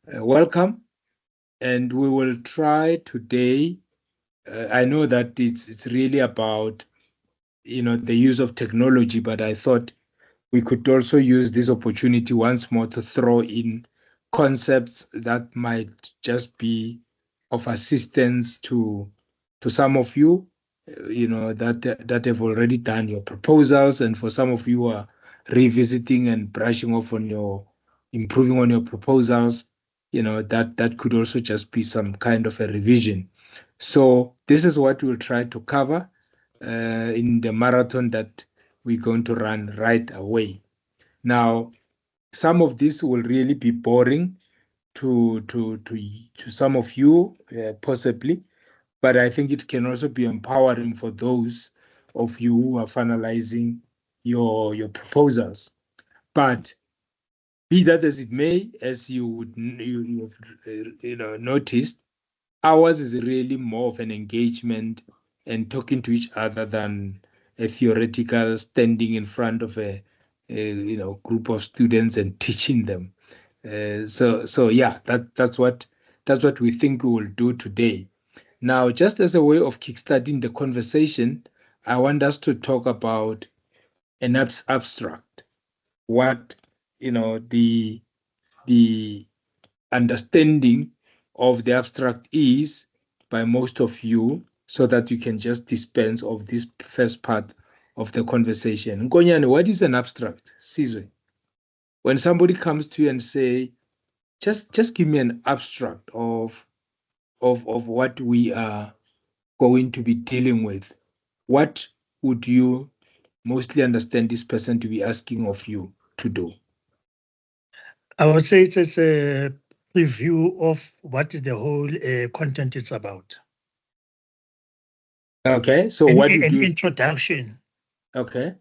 Welcome, and we will try today. I know that it's really about the use of technology, but I thought we could also use this opportunity once more to throw in concepts that might just be of assistance to some of you, that have already done your proposals, and for some of you who are revisiting and brushing off on your improving on your proposals, that could also just be some kind of a revision. So this is what we'll try to cover in the marathon that we're going to run right away. Now, some of this will really be boring to some of you, possibly, but I think it can also be empowering for those of you who are finalizing your proposals. But be that as it may, as you have noticed, ours is really more of an engagement and talking to each other than a theoretical standing in front of a group of students and teaching them. So yeah, that's what we think we will do today. Now, just as a way of kickstarting the conversation, I want us to talk about an abstract. What the understanding of the abstract is by most of you, so that you can just dispense of this first part of the conversation. Nkonyane, what is an abstract? Sizwe, when somebody comes to you and say, just give me an abstract of what we are going to be dealing with, what would you mostly understand this person to be asking of you to do? I would say it's a review of what the whole content is about. Okay, so what would An you... introduction. Okay.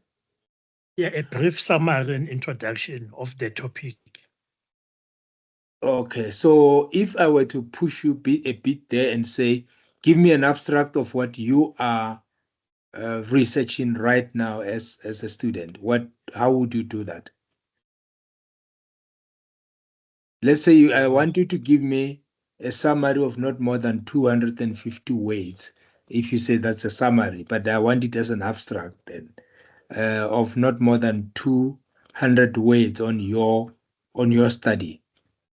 Yeah, a brief summary and introduction of the topic. Okay, so if I were to push you a bit there and say, give me an abstract of what you are researching right now as a student, how would you do that? Let's say I want you to give me a summary of not more than 250 words. If you say that's a summary, but I want it as an abstract then, of not more than 200 words on your study.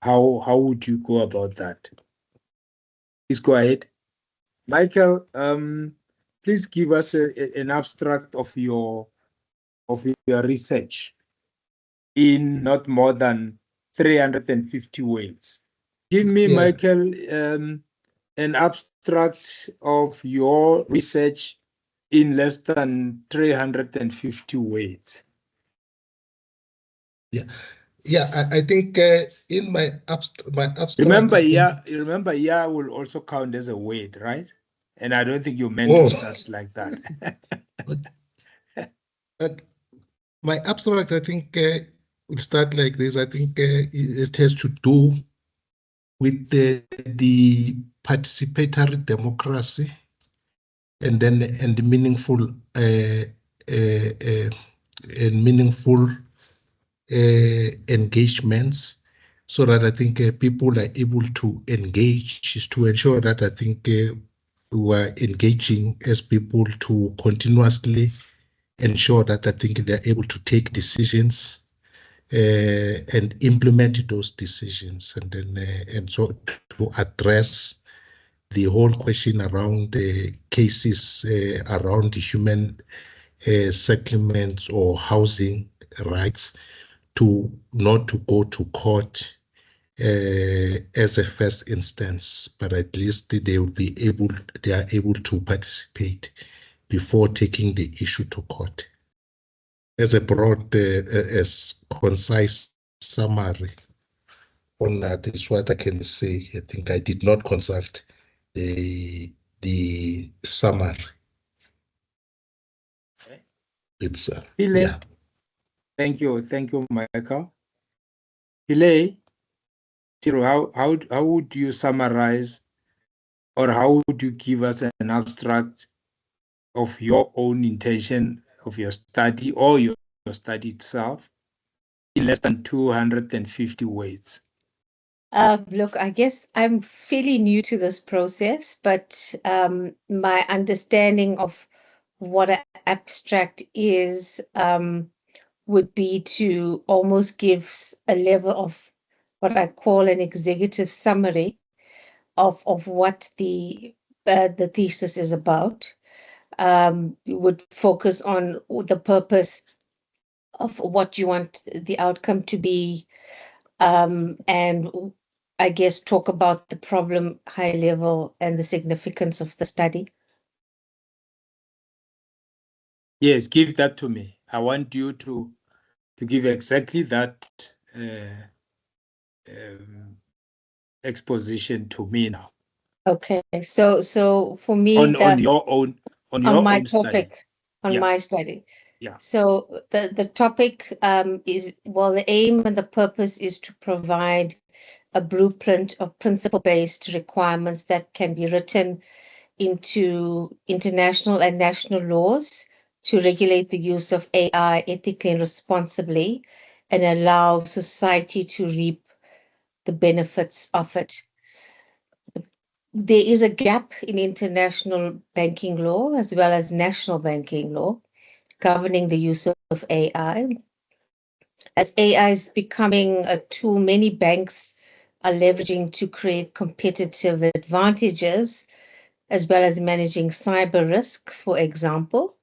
How would you go about that? Please go ahead. Michael, please give us an abstract of your research in not more than 350 words. Give me, Michael, an abstract of your research in less than 350 words. Yeah, I think in my abstract. Remember, yeah will also count as a word, right? And I don't think you meant that like that. My abstract, I think, will start like this. I think it has to do with the participatory democracy, and then meaningful engagements, so that I think people are able to engage, is to ensure that I think we are engaging as people to continuously ensure that I think they're able to take decisions and implement those decisions, and then and so to address the whole question around the cases around the human settlements or housing rights, to not to go to court as a first instance, but at least they are able to participate before taking the issue to court. As a broad, as concise summary on that is what I can say. I think I did not consult the summary. Okay. It's yeah. Thank you, Michael. Pile, how would you summarize, or how would you give us an abstract of your own intention of your study or your study itself in less than 250 words? Look, I guess I'm fairly new to this process, but my understanding of what an abstract is would be to almost give a level of what I call an executive summary of what the thesis is about. You would focus on the purpose of what you want the outcome to be, and I guess talk about the problem high level and the significance of the study. Yes, give that to me. I want you to give exactly that exposition to me now. Okay, so for me, On your own, on your my own study. topic, on Yeah. my study. Yeah. So the topic is, well, the aim and the purpose is to provide a blueprint of principle-based requirements that can be written into international and national laws to regulate the use of AI ethically and responsibly and allow society to reap the benefits of it. There is a gap in international banking law as well as national banking law governing the use of AI. As AI is becoming a tool many banks are leveraging to create competitive advantages, as well as managing cyber risks, for example,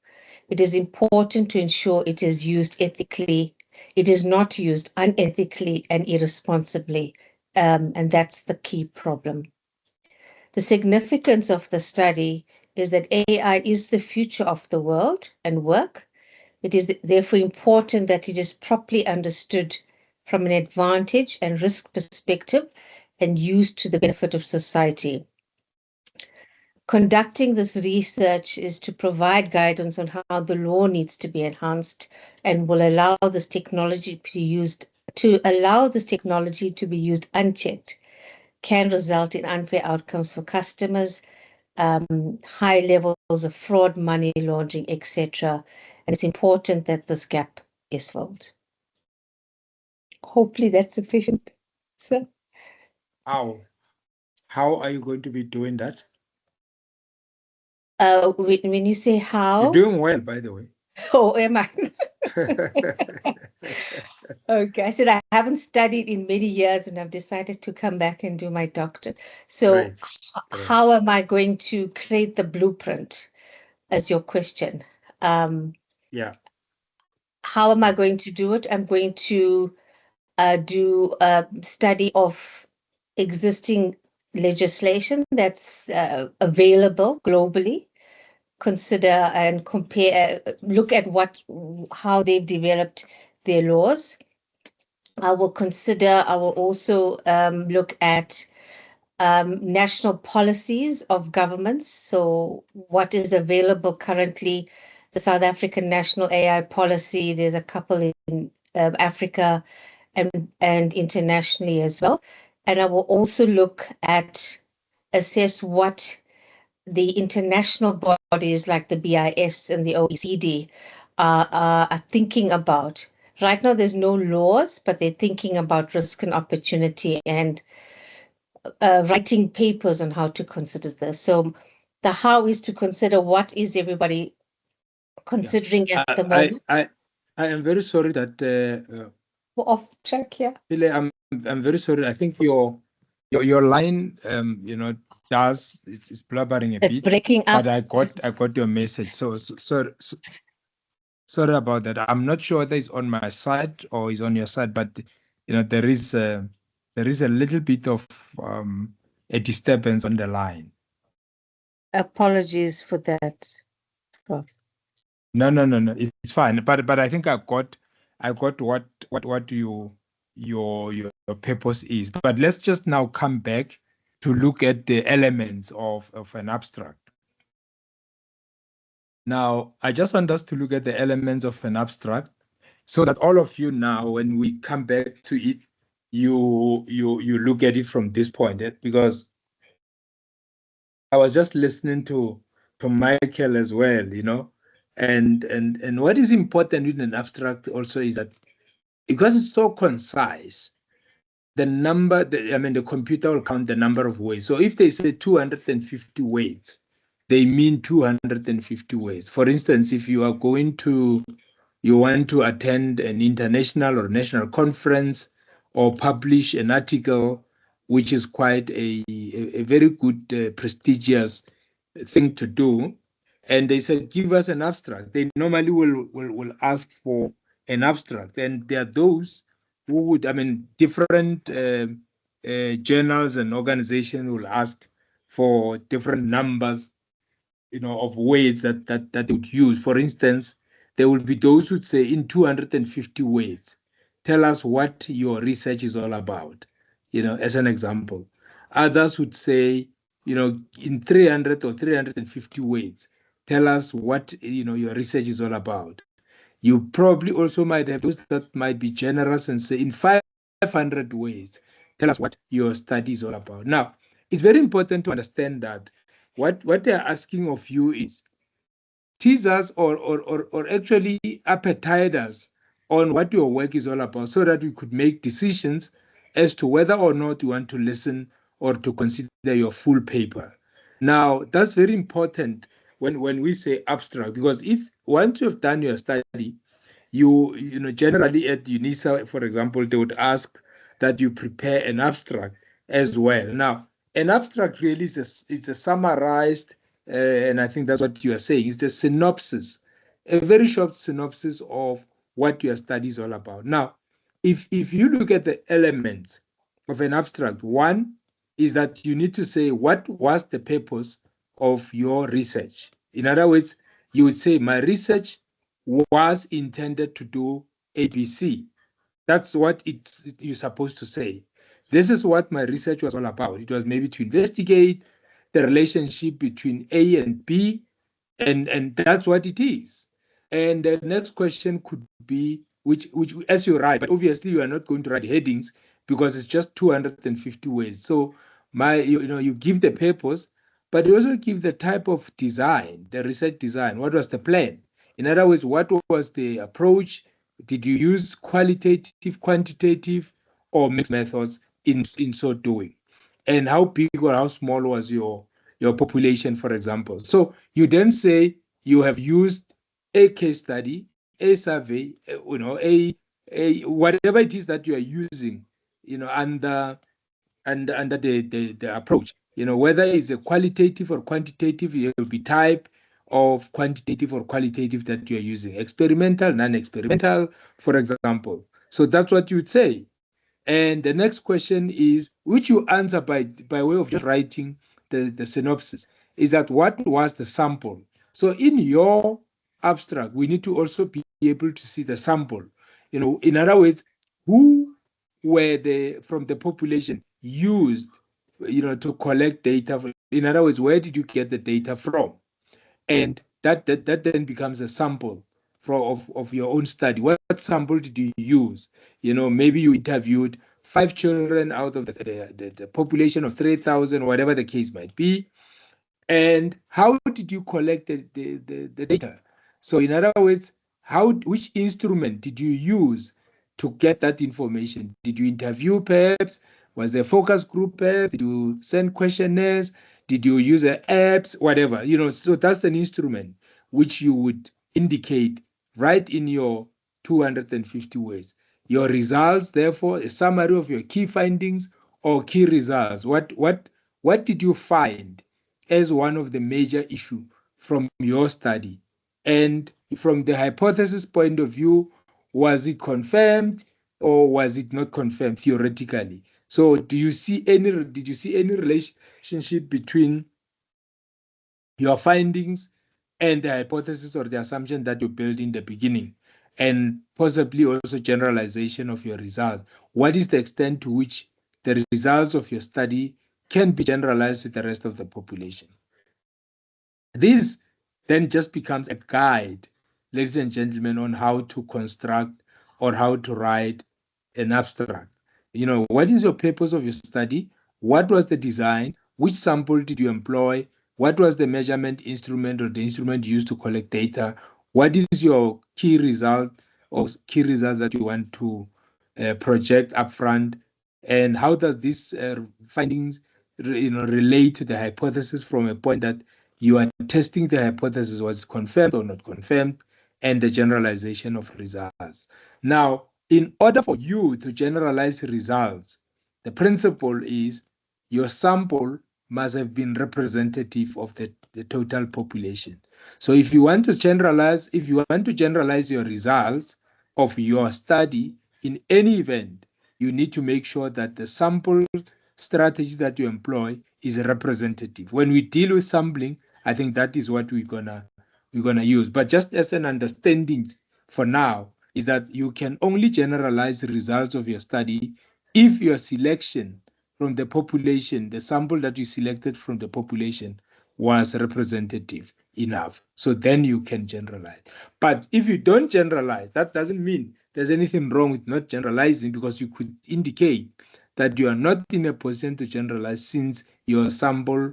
it is important to ensure it is used ethically. It is not used unethically and irresponsibly, and that's the key problem. The significance of the study is that AI is the future of the world and work. It is therefore important that it is properly understood from an advantage and risk perspective and used to the benefit of society. Conducting this research is to provide guidance on how the law needs to be enhanced and will allow this technology to be used unchecked can result in unfair outcomes for customers, high levels of fraud, money laundering, etc. And it's important that this gap is filled. Hopefully that's sufficient. So, How are you going to be doing that? when you say how, You're doing well, by the way. oh, am I? Okay, I said I haven't studied in many years and I've decided to come back and do my doctorate. So Great. how am I going to create the blueprint as your question? Yeah. How am I going to do it? I'm going to do a study of existing legislation that's available globally, consider and compare, look at how they've developed their laws. I will also look at national policies of governments. So what is available currently, the South African National AI Policy, there's a couple in Africa and internationally as well. And I will also assess what the international bodies like the BIS and the OECD are thinking about. Right now, there's no laws, but they're thinking about risk and opportunity and writing papers on how to consider this. So the how is to consider what is everybody considering at the moment. I am very sorry that We're off track here. I'm very sorry. I think your line it's blubbering a It's bit. breaking up. But I got your message. So sorry about that. I'm not sure whether it's on my side or it's on your side, but there is a little bit of a disturbance on the line. Apologies for that, Prof. No. It's fine. But I think I got what your purpose is. But let's just now come back to look at the elements of an abstract. Now, I just want us to look at the elements of an abstract so that all of you now, when we come back to it, you look at it from this point, because I was just listening to Michael as well, and what is important in an abstract also is that because it's so concise, the computer will count the number of weights. So if they say 250 weights, they mean 250 weights. For instance, if you want to attend an international or national conference or publish an article, which is quite a very good, prestigious thing to do, and they said, give us an abstract, they normally will ask for an abstract. And there are those who would, different journals and organizations will ask for different numbers, of weights that they would use. For instance, there will be those who would say, in 250 weights, tell us what your research is all about, as an example. Others would say, in 300 or 350 weights, tell us what, your research is all about. You probably also might have those that might be generous and say, in 500 weights, tell us what your study is all about. Now, it's very important to understand that what they're asking of you is tease us or actually appetite us on what your work is all about, so that we could make decisions as to whether or not you want to listen or to consider your full paper. Now, that's very important when we say abstract, because if once you have done your study, you generally at UNISA, for example, they would ask that you prepare an abstract as well. Now, an abstract really is a summarized, and I think that's what you are saying, it's a synopsis, a very short synopsis of what your study is all about. Now, if you look at the elements of an abstract, one is that you need to say what was the purpose of your research. In other words, you would say, my research was intended to do ABC. That's what you're supposed to say. This is what my research was all about. It was maybe to investigate the relationship between A and B, and that's what it is. And the next question could be, which as you write, but obviously you are not going to write headings because it's just 250 words. So you give the purpose, but you also give the type of design, the research design. What was the plan? In other words, what was the approach? Did you use qualitative, quantitative, or mixed methods in so doing? And how big or how small was your population, for example? So you then say you have used a case study, a survey, a whatever it is that you are using, under the approach. Whether it's a qualitative or quantitative, it will be type of quantitative or qualitative that you are using, experimental, non-experimental, for example. So that's what you would say. And the next question is, which you answer by way of just writing the synopsis, is that what was the sample? So in your abstract, we need to also be able to see the sample. In other words, who were from the population used, to collect data? In other words, where did you get the data from? And that then becomes a sample of your own study. What sample did you use? Maybe you interviewed 5 children out of the population of 3,000, whatever the case might be. And how did you collect the data? So in other words, which instrument did you use to get that information? Did you interview perhaps? Was there a focus group perhaps? Did you send questionnaires? Did you use apps? Whatever, so that's an instrument which you would indicate right in your 250 words. Your results, therefore, a summary of your key findings or key results. What did you find as one of the major issues from your study? And from the hypothesis point of view, was it confirmed or was it not confirmed theoretically? So did you see any relationship between your findings and the hypothesis or the assumption that you built in the beginning, and possibly also generalization of your results? What is the extent to which the results of your study can be generalized to the rest of the population? This then just becomes a guide, ladies and gentlemen, on how to construct or how to write an abstract. What is your purpose of your study? What was the design? Which sample did you employ? What was the measurement instrument or the instrument used to collect data? What is your key result or key results that you want to project upfront? And how does this findings relate to the hypothesis from a point that you are testing the hypothesis was confirmed or not confirmed, and the generalization of results. Now, in order for you to generalize results, the principle is your sample must have been representative of the total population. So if you want to generalize your results of your study in any event, you need to make sure that the sample strategy that you employ is representative. When we deal with sampling, I think that is what we're gonna use. But just as an understanding for now is that you can only generalize the results of your study if your selection from the population, the sample that you selected from the population, was representative enough. So then you can generalize. But if you don't generalize, that doesn't mean there's anything wrong with not generalizing, because you could indicate that you are not in a position to generalize since your sample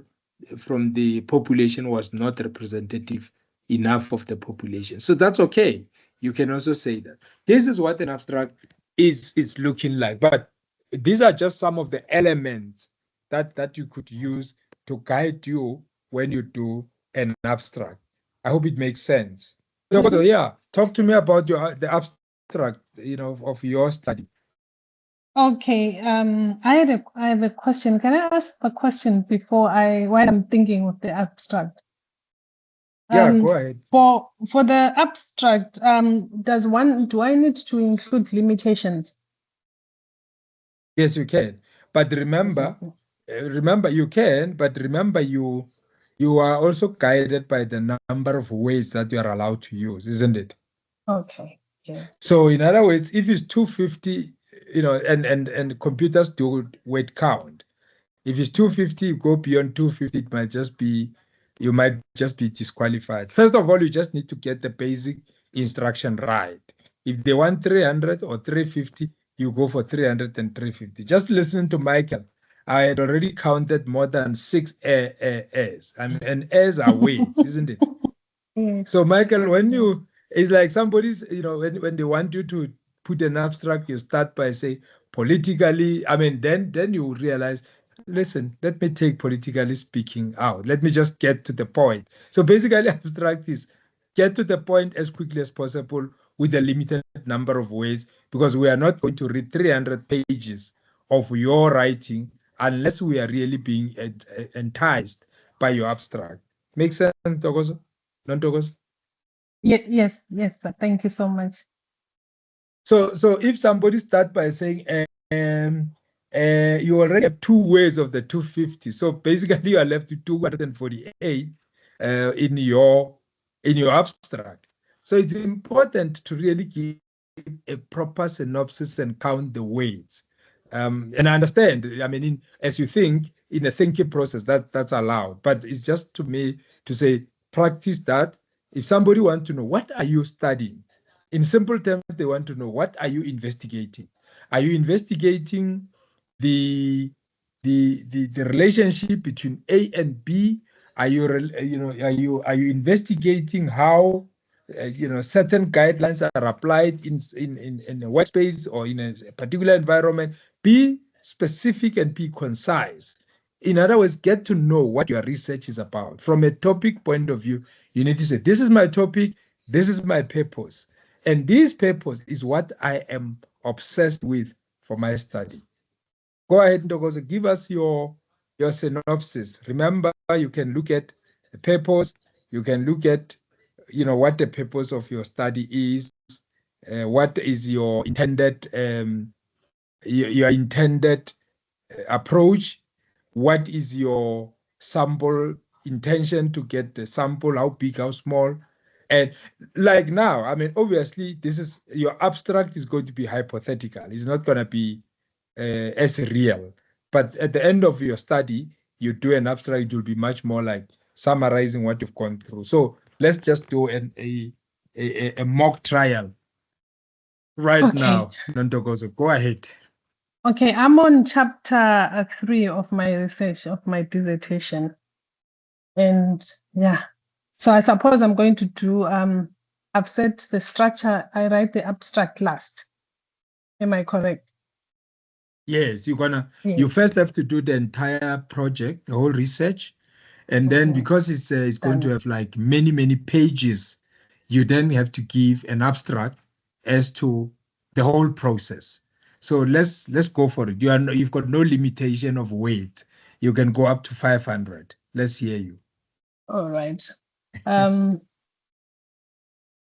from the population was not representative enough of the population. So that's okay. You can also say that. This is what an abstract is looking like. But these are just some of the elements that you could use to guide you when you do an abstract. I hope it makes sense. So yeah, talk to me about the abstract, of your study. Okay, I have a question. Can I ask a question while I'm thinking of the abstract? Yeah, go ahead. For the abstract, do I need to include limitations? Yes, you can. But remember you can, but remember you are also guided by the number of ways that you are allowed to use, isn't it? Okay. Yeah. So in other words, if it's 250, and computers do word count. If it's 250, you go beyond 250, you might just be disqualified. First of all, you just need to get the basic instruction right. If they want 300 or 350, you go for 300 and 350. Just listen to Michael. I had already counted more than 6 A's. And A's are weights, isn't it? Yes. So Michael, it's like somebody's, when they want you to put an abstract, you start by saying politically, then you realize, listen, let me take politically speaking out. Let me just get to the point. So basically, abstract is get to the point as quickly as possible with a limited number of ways, because we are not going to read 300 pages of your writing unless we are really being enticed by your abstract. Make sense, Ntokozo? Non-Ntokozo? Yes, sir. Thank you so much. So if somebody start by saying, you already have 2 ways of the 250, so basically you are left with 248 in your abstract. So it's important to really give a proper synopsis and count the ways. And I understand, as you think, in a thinking process, that's allowed. But it's just to me to say, practice that. If somebody wants to know, what are you studying? In simple terms, they want to know, what are you investigating? Are you investigating the relationship between A and B? Are you investigating how certain guidelines are applied in a workspace or in a particular environment? Be specific and be concise. In other words, get to know what your research is about. From a topic point of view, you need to say, this is my topic, this is my purpose. And this purpose is what I am obsessed with for my study. Go ahead, Ntokozo, give us your synopsis. Remember, you can look at the purpose, you can look at what the purpose of your study is, what is your intended approach, what is your sample intention to get the sample, how big, how small. And like now, obviously, your abstract is going to be hypothetical. It's not going to be as real. But at the end of your study, you do an abstract, it will be much more like summarizing what you've gone through. So let's just do a mock trial right now. Ntokozo, go ahead. Okay, I'm on chapter 3 of my research, of my dissertation. And yeah, so I suppose I'm going to do, I've set the structure, I write the abstract last. Am I correct? Yes, you Yes. first have to do the entire project, the whole research, and then Okay. because it's going to Done. have like many pages, you then have to give an abstract as to the whole process. So let's go for it. You've got no limitation of weight. You can go up to 500. Let's hear you. All right.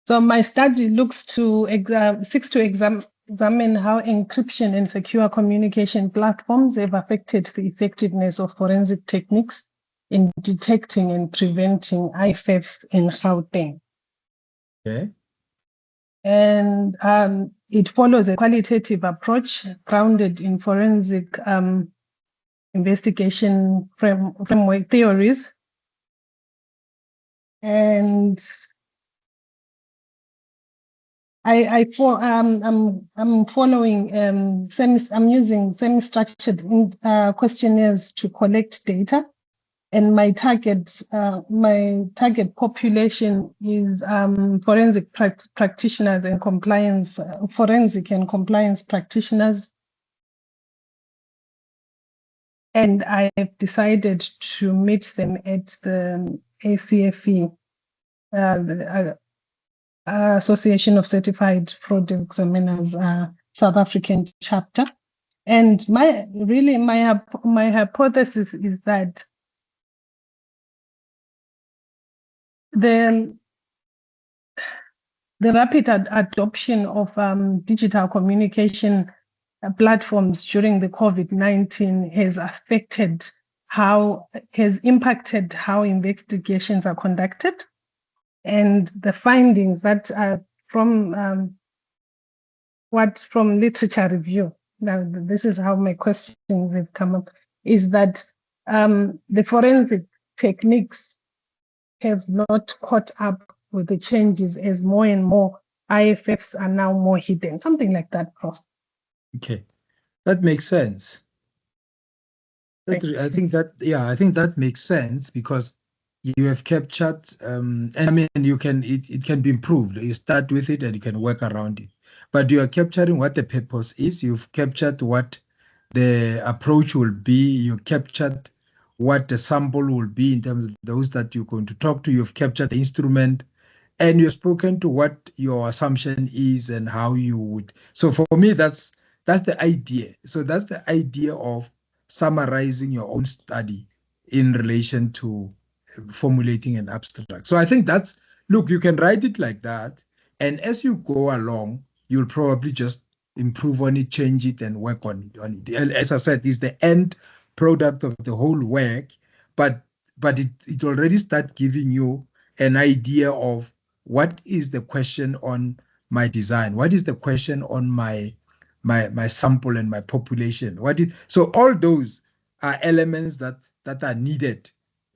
So my study seeks to examine how encryption and secure communication platforms have affected the effectiveness of forensic techniques in detecting and preventing IFFs in Gauteng. Okay. And it follows a qualitative approach grounded in forensic investigation framework theories. And I'm following I'm using semi-structured questionnaires to collect data, and my target population is forensic practitioners and compliance forensic and compliance practitioners, and I have decided to meet them at the ACFE. Association of Certified Fraud Examiners, South African chapter. And my hypothesis is that the rapid adoption of digital communication platforms during the COVID-19 has impacted how investigations are conducted. And the findings that are from literature review, now this is how my questions have come up, is that the forensic techniques have not caught up with the changes as more and more IFFs are now more hidden, something like that, Prof. Okay, that makes sense. I think that makes sense because you have captured, and I mean, it can be improved. You start with it and you can work around it. But you are capturing what the purpose is. You've captured what the approach will be. You captured what the sample will be in terms of those that you're going to talk to. You've captured the instrument, and you've spoken to what your assumption is and how you would. So for me, that's the idea. So that's the idea of summarizing your own study in relation to formulating an abstract. So I think look, you can write it like that. And as you go along, you'll probably just improve on it, change it, and work on it. And as I said, it's the end product of the whole work, but it already starts giving you an idea of what is the question on my design, what is the question on my sample and my population. So all those are elements that are needed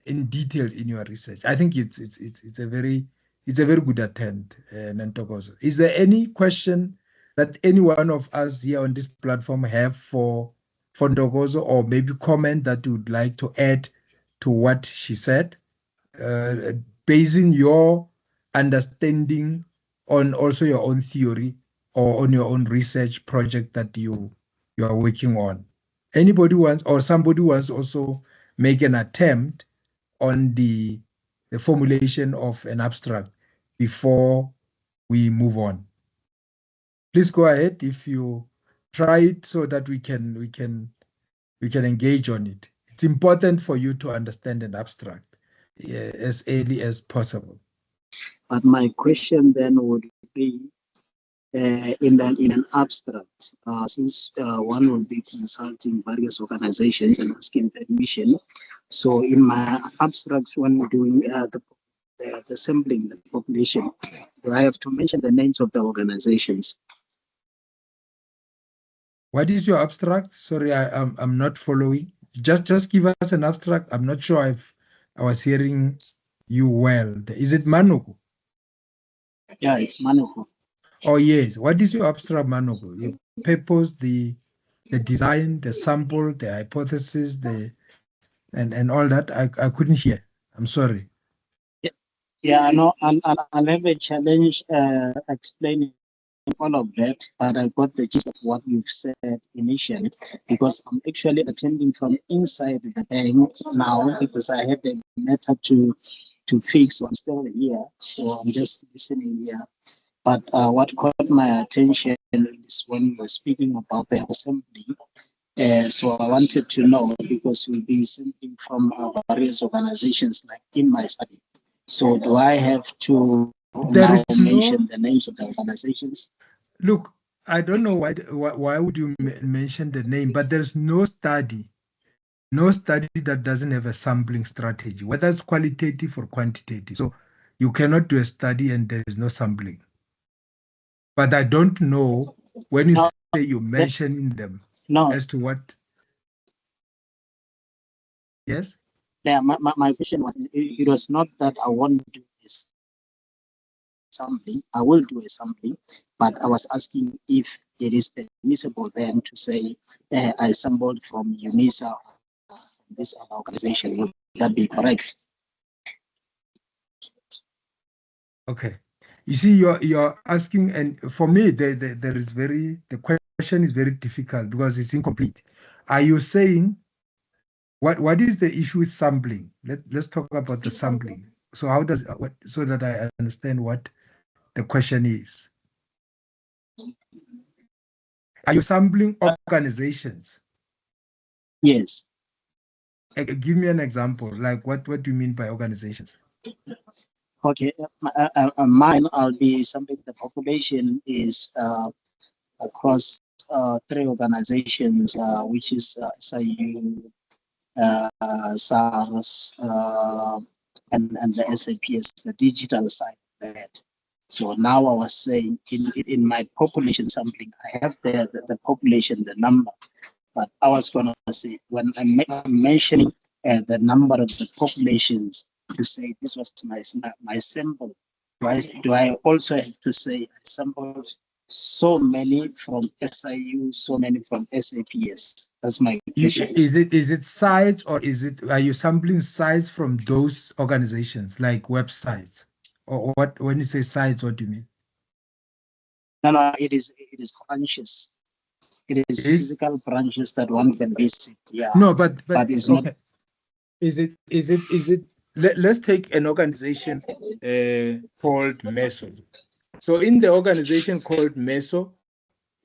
in detail in your research. I think it's a very good attempt, Ntokozo. Is there any question that any one of us here on this platform have for Ntokozo, or maybe comment that you would like to add to what she said, basing your understanding on also your own theory or on your own research project that you are working on? Anybody wants, or somebody wants also make an attempt on the formulation of an abstract before we move on? Please go ahead if you try it so that we can engage on it. It's important for you to understand an abstract as early as possible. But my question then would be, in an abstract, since one will be consulting various organizations and asking permission. So in my abstract, when doing the sampling, the population, do I have to mention the names of the organizations? What is your abstract? Sorry, I'm not following. Just give us an abstract. I'm not sure I was hearing you well. Is it Manuku? Yeah, it's Manuku. Oh yes. What is your abstract, Manuku? You purpose, the design, the sample, the hypothesis, and all that. I couldn't hear. I'm sorry. Yeah, no, I'll have a challenge explaining all of that, but I got the gist of what you've said initially, because I'm actually attending from inside the bank now because I had a matter to fix. So I'm still here, so I'm just listening here. But what caught my attention is when you were speaking about the assembly. So I wanted to know, because you'll be sampling from various organizations like in my study. So do I have to now mention the names of the organizations? Look, I don't know why would you mention the name, but there's no study that doesn't have a sampling strategy, whether it's qualitative or quantitative. So you cannot do a study and there's no sampling. But I don't know when you say you mention them as to what. Yes? Yeah, my question was, it was not that I want to do this sampling. I will do a sampling, but I was asking if it is permissible then to say I sampled from UNISA, this other organization. Would that be correct? Okay. You see, you're asking, and for me, the question is very difficult because it's incomplete. Are you saying what is the issue with sampling? Let's talk about the sampling. So how does so that I understand what the question is? Are you sampling organizations? Yes. Give me an example. Like what do you mean by organizations? Okay, mine, I'll be sampling the population is across 3 organizations, which is SIU, SARS, and the SAPS, the digital side of that. So now I was saying in my population sampling, I have the population, the number, but I was going to say when I'm mentioning the number of the populations, to say this was my sample. Do I also have to say I sampled so many from SIU, so many from SAPS? That's my question. Is it sites, or are you sampling sites from those organizations, like websites? Or what, when you say sites, what do you mean? No, it is branches. It is physical branches that one can visit. Yeah. No, but it's okay. not. Is it? Let's take an organization called MESO. So in the organization called MESO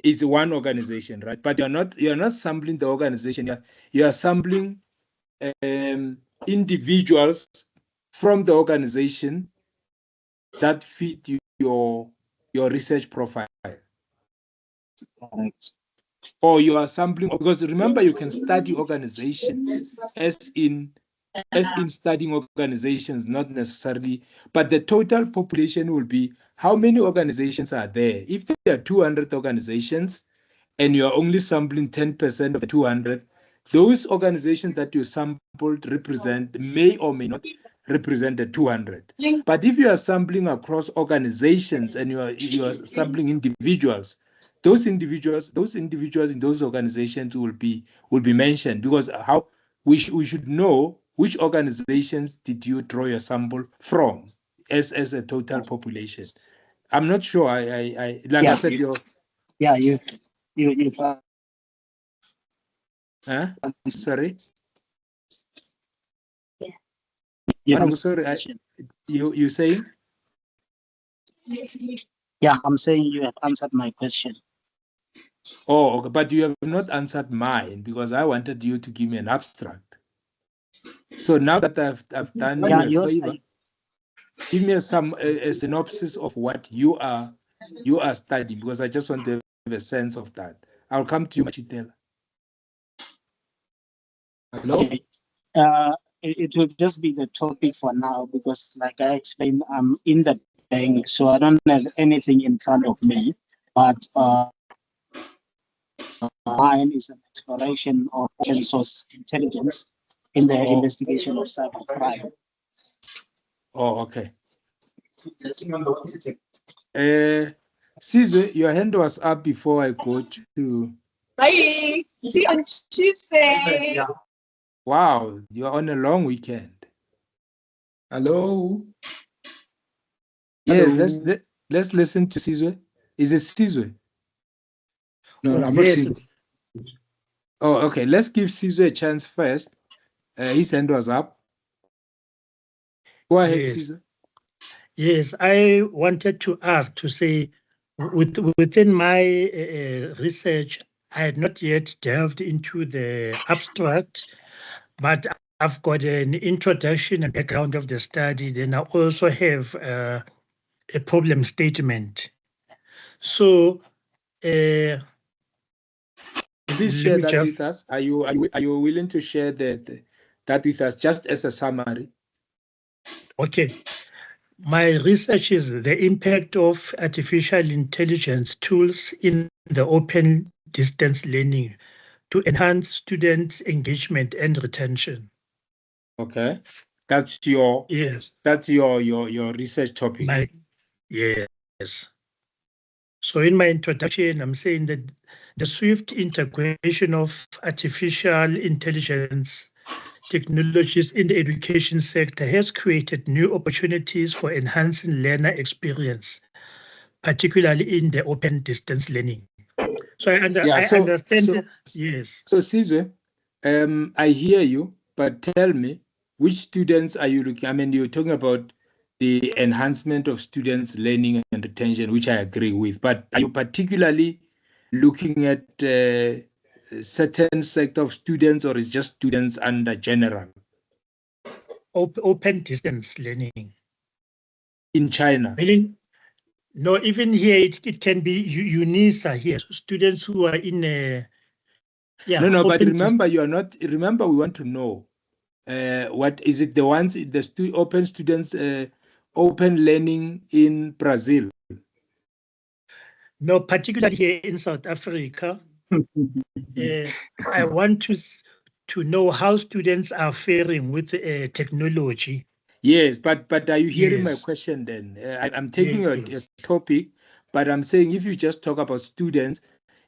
is one organization, right? But you're not sampling the organization. You are sampling individuals from the organization that fit your research profile. Correct. Or you are sampling, because remember, you can study organizations as in studying organizations, not necessarily, but the total population will be how many organizations are there. If there are 200 organizations and you are only sampling 10% of the 200, those organizations that you sampled may or may not represent the 200. But if you are sampling across organizations and you are sampling individuals, those individuals in those organizations will be mentioned, because how we should know which organizations did you draw your sample from as a total population. I'm not sure. I said, you've sorry. Yeah, I'm sorry. You saying? Yeah, I'm saying you have answered my question. Oh, okay. But you have not answered mine, because I wanted you to give me an abstract. So now that I've done you a favor, give me a synopsis of what you are studying, because I just want to have a sense of that. I'll come to you, Machitela. Hello? Okay. It will just be the topic for now, because like I explained, I'm in the bank, so I don't have anything in front of me. But mine is an exploration of open source intelligence in the investigation of cybercrime. Oh, okay. Sizwe, your hand was up before I go to. Bye. See you on Tuesday. Wow, you're on a long weekend. Hello. Yeah, let's listen to Sizwe. Is it Sizwe? Oh, I'm not yes. seeing. Oh, okay. Let's give Sizwe a chance first. His hand was up. Go ahead, Yes. Sizwe. Yes, I wanted to ask to say, within my research, I had not yet delved into the abstract, but I've got an introduction and background of the study. Then I also have a problem statement. So, Please let share me that just- with us. Are you willing to share that with us just as a summary? okay. My research is the impact of artificial intelligence tools in the open distance learning to enhance students' engagement and retention. Okay, that's your Yes. that's your research topic. Yes. So in my introduction, I'm saying that the swift integration of artificial intelligence technologies in the education sector has created new opportunities for enhancing learner experience, particularly in the open distance learning. So I understand. Yes. So Sizwe, I hear you, but tell me, which students are you looking? I mean, you're talking about the enhancement of students' learning and retention, which I agree with. But are you particularly looking at a certain sector of students, or is just students under general? Open distance learning. In China? No, even here it can be UNISA here. Students who are in a No, but remember, you are not. Remember, we want to know what is it? The ones the open students, open learning in Brazil. No, particularly here in South Africa. I want to know how students are faring with technology. Yes, but are you hearing my Yes. question then? I'm taking Yes. a topic, but I'm saying if you just talk about students,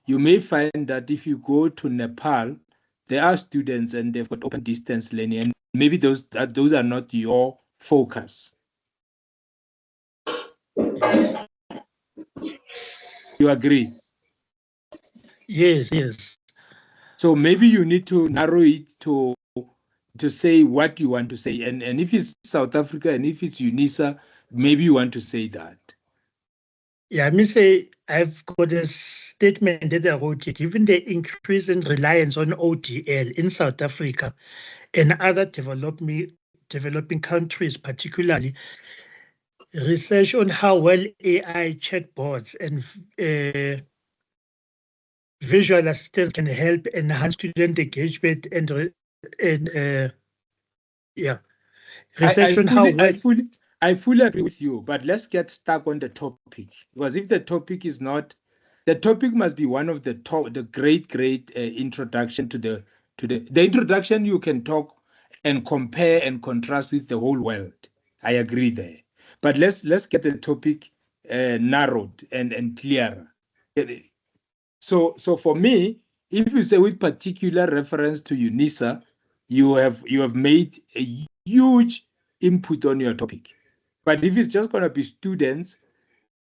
you may find that if you go to Nepal, there are students and they've got open distance learning, and maybe those are not your focus. Yes. You agree? Yes. So maybe you need to narrow it to say what you want to say. And if it's South Africa and if it's UNISA, maybe you want to say that. Yeah, I mean, say I've got a statement that I wrote it. Given the increasing reliance on ODL in South Africa and other developing countries, particularly, research on how well AI chatbots and visual assistants can help enhance student engagement and research on how well. I fully agree with you, but let's get stuck on the topic, because if the topic is not, the topic must be one of the great introduction to the introduction. You can talk and compare and contrast with the whole world. I agree there, but let's get the topic narrowed and clearer. So for me, if you say with particular reference to UNISA, you have made a huge input on your topic. But if it's just going to be students,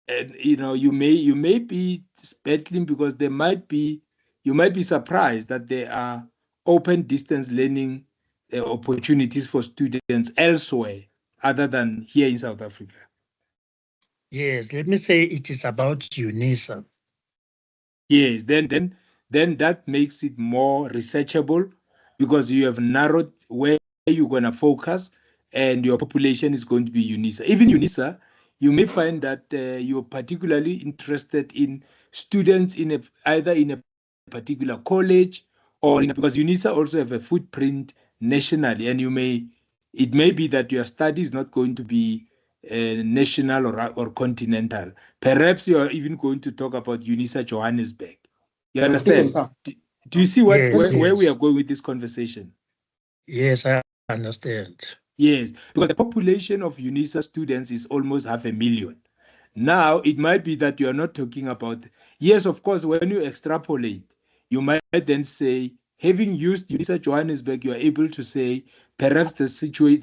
and you may be battling, because you might be surprised that there are open distance learning opportunities for students elsewhere other than here in South Africa. Yes, let me say it is about UNISA. Yes, then that makes it more researchable, because you have narrowed where you're going to focus, and your population is going to be UNISA. Even UNISA, you may find that you're particularly interested in students either in a particular college or because UNISA also have a footprint nationally, and it may be that your study is not going to be national or continental. Perhaps you are even going to talk about UNISA Johannesburg. You understand? Do you see where we are going with this conversation? Yes, I understand. Yes, because the population of UNISA students is almost 500,000. Now, it might be that you are not talking about, yes, of course, when you extrapolate, you might then say, having used UNISA Johannesburg, you are able to say, perhaps the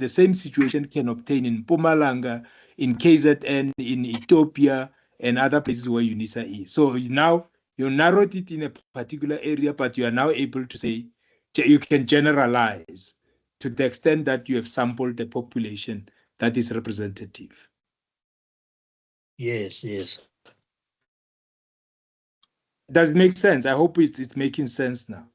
same situation can obtain in Mpumalanga, in KZN, in Ethiopia, and other places where UNISA is. So now you narrowed it in a particular area, but you are now able to say you can generalize to the extent that you have sampled the population that is representative. Yes, yes. Does it make sense? I hope it's making sense now.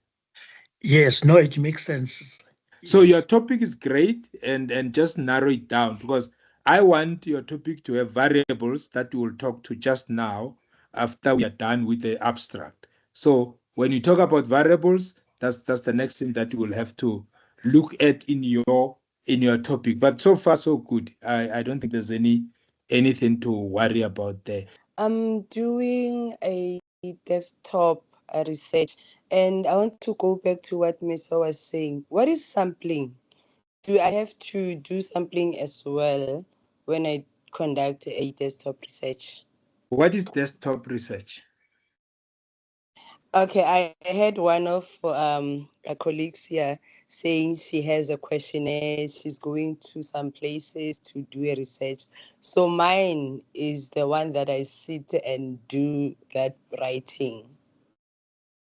Yes, no, it makes sense. So Yes. your topic is great, and just narrow it down, because I want your topic to have variables that we will talk to just now after we are done with the abstract. So when you talk about variables, that's the next thing that you will have to look at in your topic. But so far so good. I don't think there's anything to worry about there. I'm doing a desktop research, and I want to go back to what Mr. was saying. What is sampling? Do I have to do sampling as well when I conduct a desktop research? What is desktop research? Okay, I had one of our colleagues here saying she has a questionnaire, she's going to some places to do a research. So mine is the one that I sit and do that writing.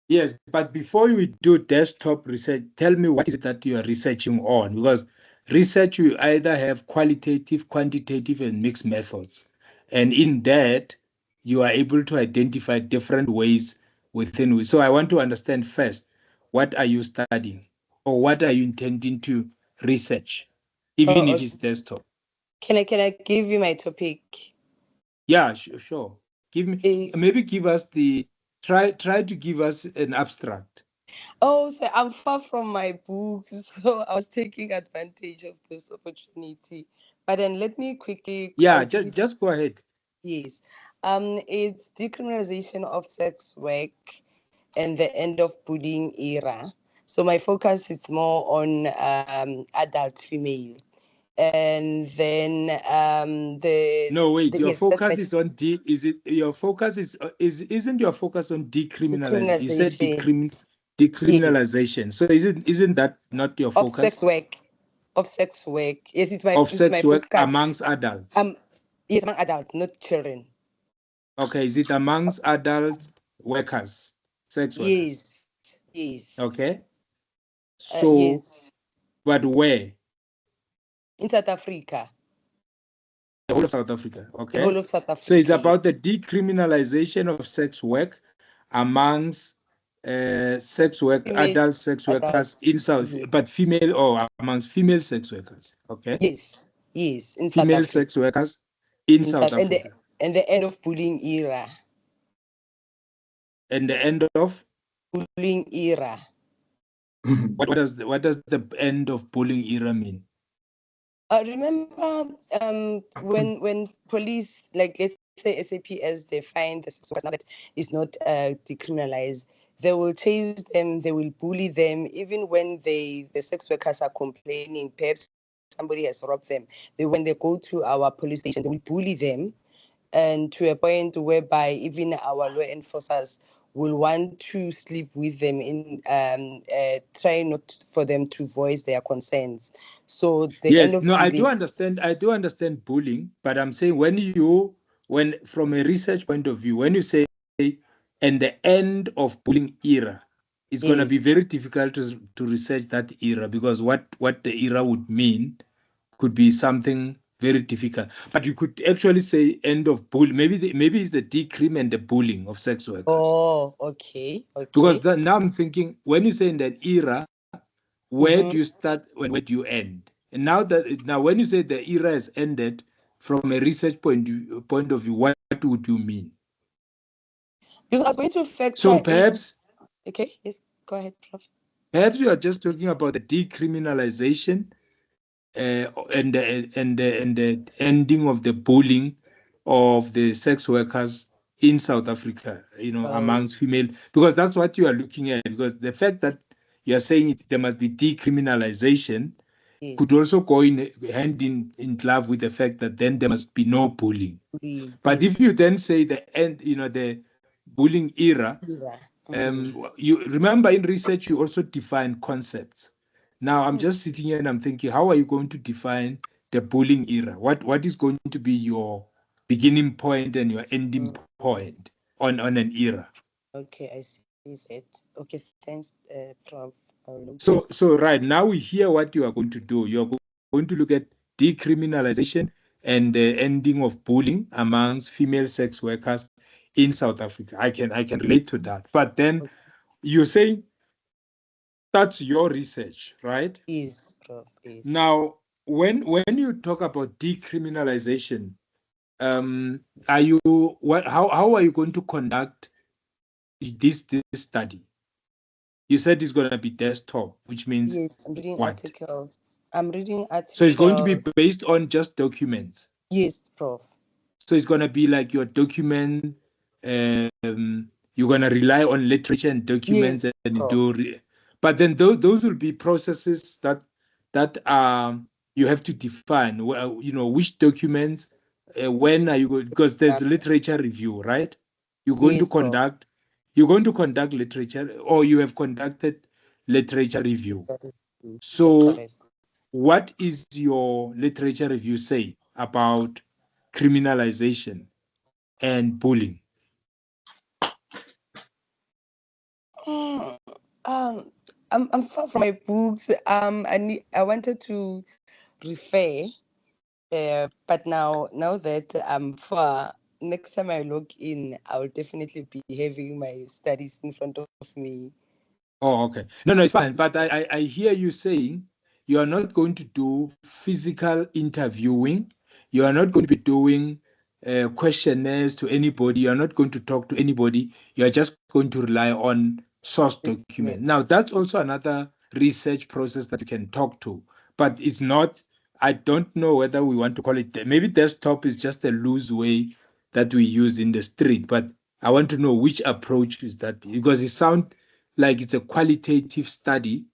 Yes, but before we do desktop research, tell me what is it that you are researching on? Because research, you either have qualitative, quantitative, and mixed methods. And in that, you are able to identify different ways within which. So I want to understand first, what are you studying? Or what are you intending to research, even if it's desktop? Can I give you my topic? Yeah, sure. Maybe give us try to give us an abstract. Oh, so I'm far from my books, so I was taking advantage of this opportunity. But then let me quickly. Yeah, just go ahead. Yes. It's decriminalization of sex work and the end of bullying era. So my focus is more on adult female. And then your focus is on isn't your focus on decriminalization? You said decriminalization. Yes. So isn't that not your focus? Of sex work. Yes, it's my sex work focus. Amongst adults. Yes, among adults, not children. Okay, is it amongst adult workers, sex workers? Yes. Okay. So, yes. But where? In South Africa. The whole of South Africa. Okay. The whole of South Africa. So it's about the decriminalization of sex work amongst sex work, adult sex workers in South, but female or amongst female sex workers. Okay. Yes. In female sex workers in South Africa. And the end of bullying era. And the end of bullying era. What does the end of bullying era mean? Remember when police, like let's say SAPS, they find the sex workers now that is not decriminalized, they will chase them, they will bully them, even when the sex workers are complaining, perhaps somebody has robbed them. When they go to our police station, they will bully them, and to a point whereby even our law enforcers will want to sleep with them in try not for them to voice their concerns. So I do understand bullying, but I'm saying when from a research point of view, when you say and the end of bullying era, it's going to be very difficult to research that era, because what the era would mean could be something very difficult. But you could actually say end of bullying. Maybe it's the decrim and the bullying of sex workers. Oh, okay. Because now I'm thinking, when you say in that era, where do you start and where do you end? And now when you say the era has ended, from a research point of view, what would you mean? Because I was going to factor. So perhaps. Okay. Yes. Go ahead, Prof. Perhaps you are just talking about the decriminalization. And the ending of the bullying of the sex workers in South Africa, amongst female, because that's what you are looking at. Because the fact that you are saying there must be decriminalization could also go hand in glove with the fact that then there must be no bullying. But if you then say the end, the bullying era, you remember in research you also define concepts. Now, I'm just sitting here and I'm thinking, how are you going to define the bullying era? What is going to be your beginning point and your ending point on an era. Okay, I see that. Okay, thanks, Prof. So right now we hear what you are going to do. You are going to look at decriminalization and the ending of bullying amongst female sex workers in South Africa. I can relate to that. But then you're saying that's your research, right? Yes, Prof. Yes. Now, when you talk about decriminalization, how are you going to conduct this study? You said it's going to be desktop, which means yes, I'm reading what? articles. I'm reading articles. So it's going to be based on just documents. Yes, Prof. So it's going to be like your document. You're going to rely on literature and documents, yes, and do. But then those will be processes that you have to define. Well, which documents. When are you going? Because there's literature review, right? You're going to conduct. Prof. You're going to conduct literature, or you have conducted literature review. So, what is your literature review say about criminalization and bullying? I'm far from my books. I wanted to refer, but now that I'm far, next time I log in, I'll definitely be having my studies in front of me. Oh, okay. No, it's fine. But I hear you saying you are not going to do physical interviewing. You are not going to be doing questionnaires to anybody. You are not going to talk to anybody. You are just going to rely on source document. Now, that's also another research process that you can talk to. But it's not, I don't know whether we want to call it, maybe desktop is just a loose way that we use in the street. But I want to know which approach is that, because it sounds like it's a qualitative study,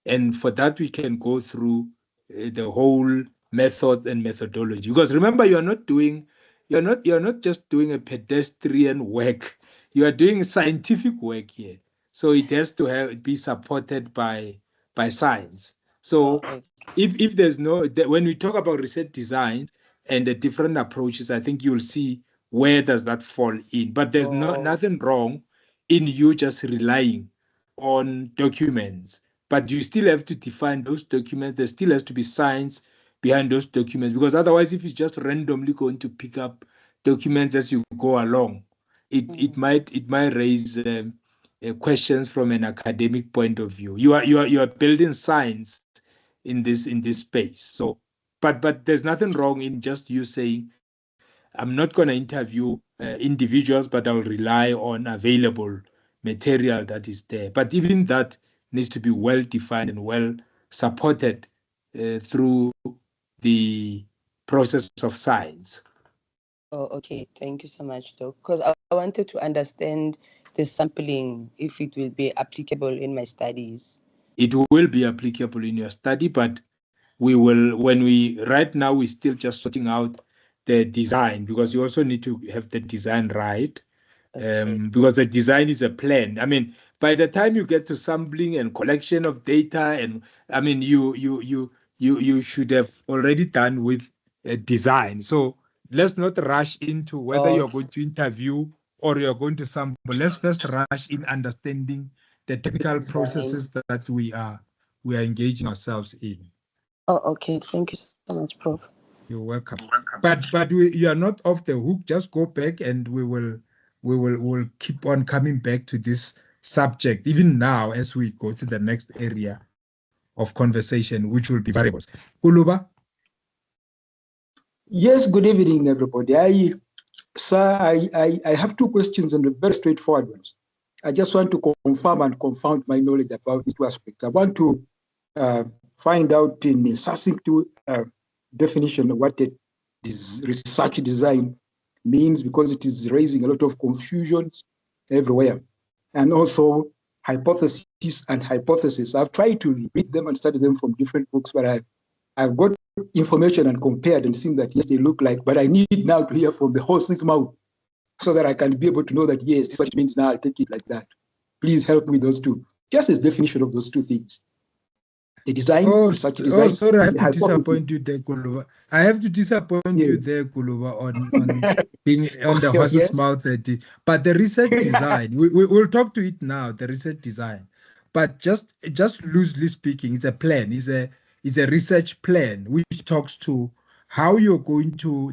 and for that we can go through the whole method and methodology. Because remember, you're not just doing a pedestrian work. You are doing scientific work here, so it has to be supported by science. So if there's no, when we talk about research designs and the different approaches, I think you'll see where does that fall in. But there's nothing wrong in you just relying on documents, but you still have to define those documents. There still has to be science behind those documents, because otherwise, if you just randomly going to pick up documents as you go along, it might raise questions from an academic point of view. You are building science in this space. So, but there's nothing wrong in just you saying, I'm not going to interview individuals, but I'll rely on available material that is there. But even that needs to be well defined and well supported through the process of science. Oh, okay. Thank you so much, though. Because I wanted to understand the sampling, if it will be applicable in my studies. It will be applicable in your study, but we will, right now we're still just sorting out the design, because you also need to have the design right. Because the design is a plan. I mean, by the time you get to sampling and collection of data, and I mean, you should have already done with a design. So let's not rush into whether you're going to interview or you're going to sample. Let's first rush in understanding the technical processes that we are engaging ourselves in. Oh, okay. Thank you so much, Prof. You're welcome. But you are not off the hook. Just go back, and we'll keep on coming back to this subject, even now as we go to the next area of conversation, which will be variables. Kuluba? Yes, good evening, everybody. I have two questions, and very straightforward ones. I just want to confirm and confound my knowledge about these two aspects. I want to find out in a succinct definition of what research design means, because it is raising a lot of confusions everywhere. And also hypotheses and hypotheses. I've tried to read them and study them from different books, but I've got information and compared and seen that, yes, they look like, but I need now to hear from the horse's mouth so that I can be able to know that, yes, this is what it means now, I'll take it like that. Please help me with those two. Just as definition of those two things. the design, research design. Oh, sorry, I have the to hypothesis. disappoint you there, Kuluba. I have to disappoint you there, Kuluba, on being on the horse's Yes. mouth. But the research design, we'll talk to it now, the research design. But just loosely speaking, it's a plan, it's a research plan which talks to how you're going to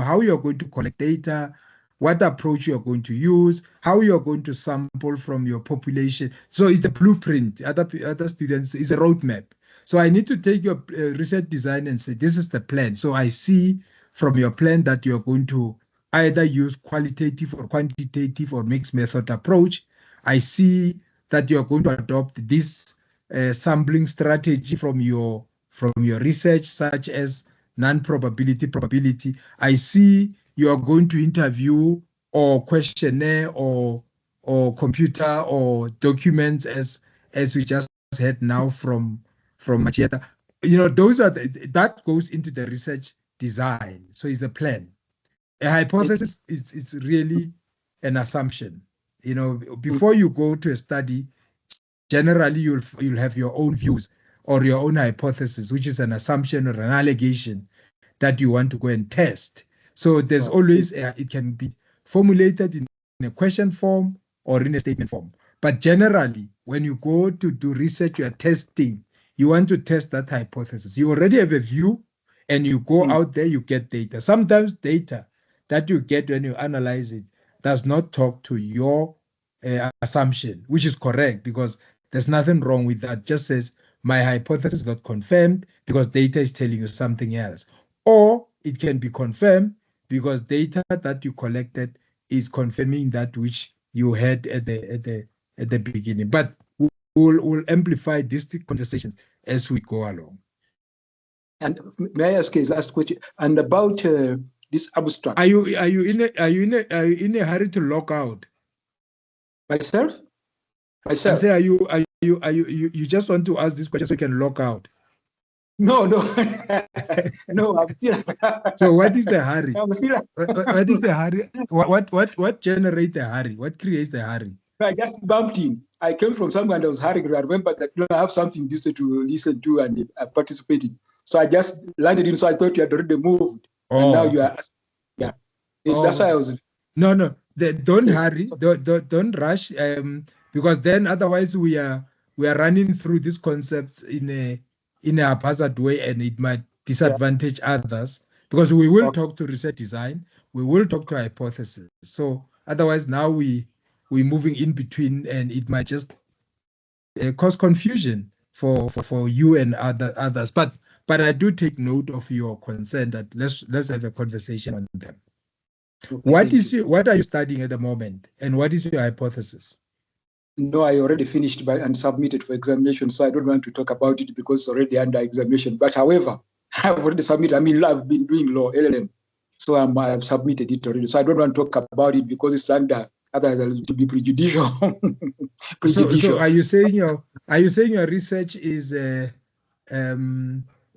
how you're going to collect data, what approach you're going to use, how you're going to sample from your population. So it's a blueprint. Other students, it's a roadmap. So I need to take your research design and say, this is the plan. So I see from your plan that you're going to either use qualitative or quantitative or mixed method approach. I see that you're going to adopt this sampling strategy from your research, such as non-probability, probability. I see you are going to interview or questionnaire or computer or documents as we just heard now from Macheta. Those are that goes into the research design. So it's a plan. A hypothesis is really an assumption. Before you go to a study, generally you'll have your own views or your own hypothesis, which is an assumption or an allegation that you want to go and test. So there's always, it can be formulated in a question form or in a statement form. But generally, when you go to do research, you are testing. You want to test that hypothesis. You already have a view and you go out there, you get data. Sometimes data that you get when you analyze it does not talk to your assumption, which is correct because there's nothing wrong with that. Just says, my hypothesis is not confirmed because data is telling you something else. Or it can be confirmed because data that you collected is confirming that which you had at the beginning. But we'll amplify these conversations as we go along. And may I ask a last question? And about this abstract. Are you in a hurry to log out? Myself? I'm saying, you just want to ask this question so you can log out? No. No, I'm still. So what is the hurry? I'm still. What is the hurry? What generates the hurry? What creates the hurry? I just bumped in. I came from somewhere and I was hurrying. I remember that I have something decent to listen to and I participated. So I just landed in. So I thought you had already moved. And now you are. Yeah. That's why I was. No. Don't hurry. Don't rush. Because then otherwise we are running through these concepts in a haphazard way and it might disadvantage others, because we will talk to research design, we will talk to hypothesis. So otherwise now we're moving in between and it might just cause confusion for you and others. But I do take note of your concern that let's have a conversation on them. Okay, what are you studying at the moment and what is your hypothesis? No, I already finished and submitted for examination, so I don't want to talk about it because it's already under examination. But however, I've already submitted. I mean, I've been doing law, LLM, so I've submitted it already. So I don't want to talk about it because it's under, otherwise to be prejudicial. So are you saying your research is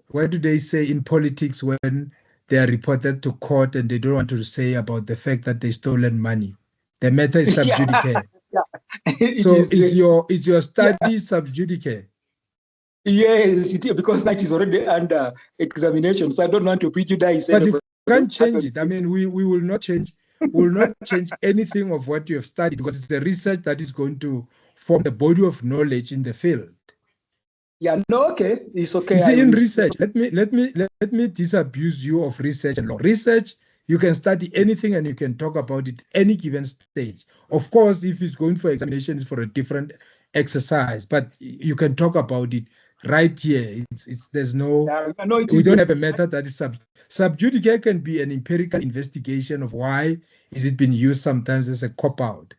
what do they say in politics when they are reported to court and they don't want to say about the fact that they stolen money? The matter is sub judice. Yeah. So is your study sub judice? Yes, because that is already under examination. So I don't want to prejudice. But you can't change it. I mean, we will not change. We will not change anything of what you have studied because it's the research that is going to form the body of knowledge in the field. Yeah. No. Okay. It's okay. You see, in research, let me disabuse you of research and law. Research, you can study anything and you can talk about it any given stage. Of course, if it's going for examination, it's for a different exercise, but you can talk about it right here. There's no, we don't have a method that is sub judice can be an empirical investigation of why is it being used sometimes as a cop-out.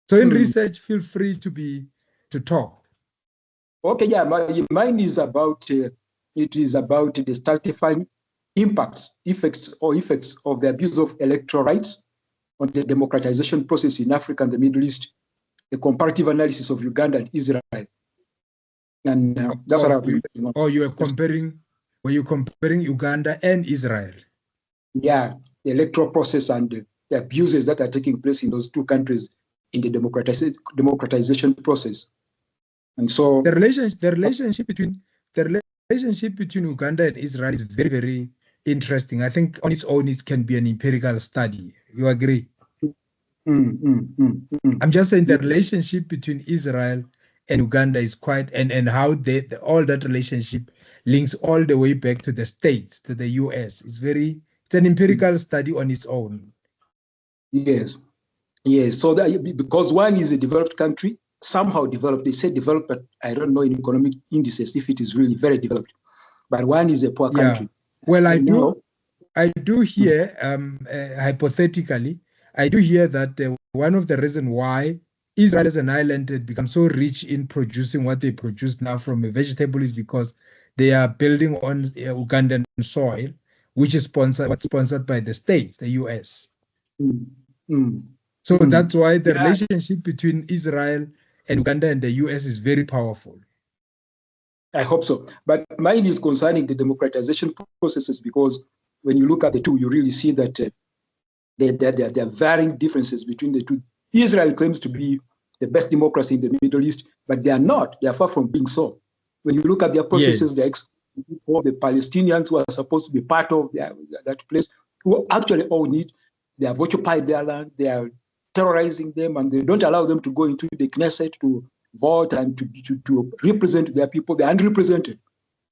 So in research, feel free to talk. Okay, yeah, mine is about, it is about the stratifying effects of the abuse of electoral rights on the democratization process in Africa and the Middle East, a comparative analysis of Uganda and Israel. And that's what I've been doing. Were you comparing Uganda and Israel? Yeah, the electoral process and the abuses that are taking place in those two countries in the democratization process. And so the relationship between the relationship between Uganda and Israel is very, very interesting. I think on its own, it can be an empirical study. You agree? I'm just saying the relationship between Israel and Uganda is quite, and how all that relationship links all the way back to the States, to the US. It's an empirical study on its own. Yes. Yes. So that, because one is a developed country, somehow developed, they say developed, but I don't know in economic indices if it is really very developed. But one is a poor country. Well, I do hear, hypothetically, I do hear that one of the reasons why Israel as an island had become so rich in producing what they produce now from a vegetable is because they are building on Ugandan soil, which is sponsored by the States, the US. So that's why the relationship between Israel and Uganda and the US is very powerful. I hope so. But mine is concerning the democratization processes, because when you look at the two, you really see that there are varying differences between the two. Israel claims to be the best democracy in the Middle East, but they are not. They are far from being so. When you look at their processes, the Palestinians who are supposed to be part of that place, who actually own it, they have occupied their land, they are terrorizing them, and they don't allow them to go into the Knesset to vote and to represent their people. They're unrepresented.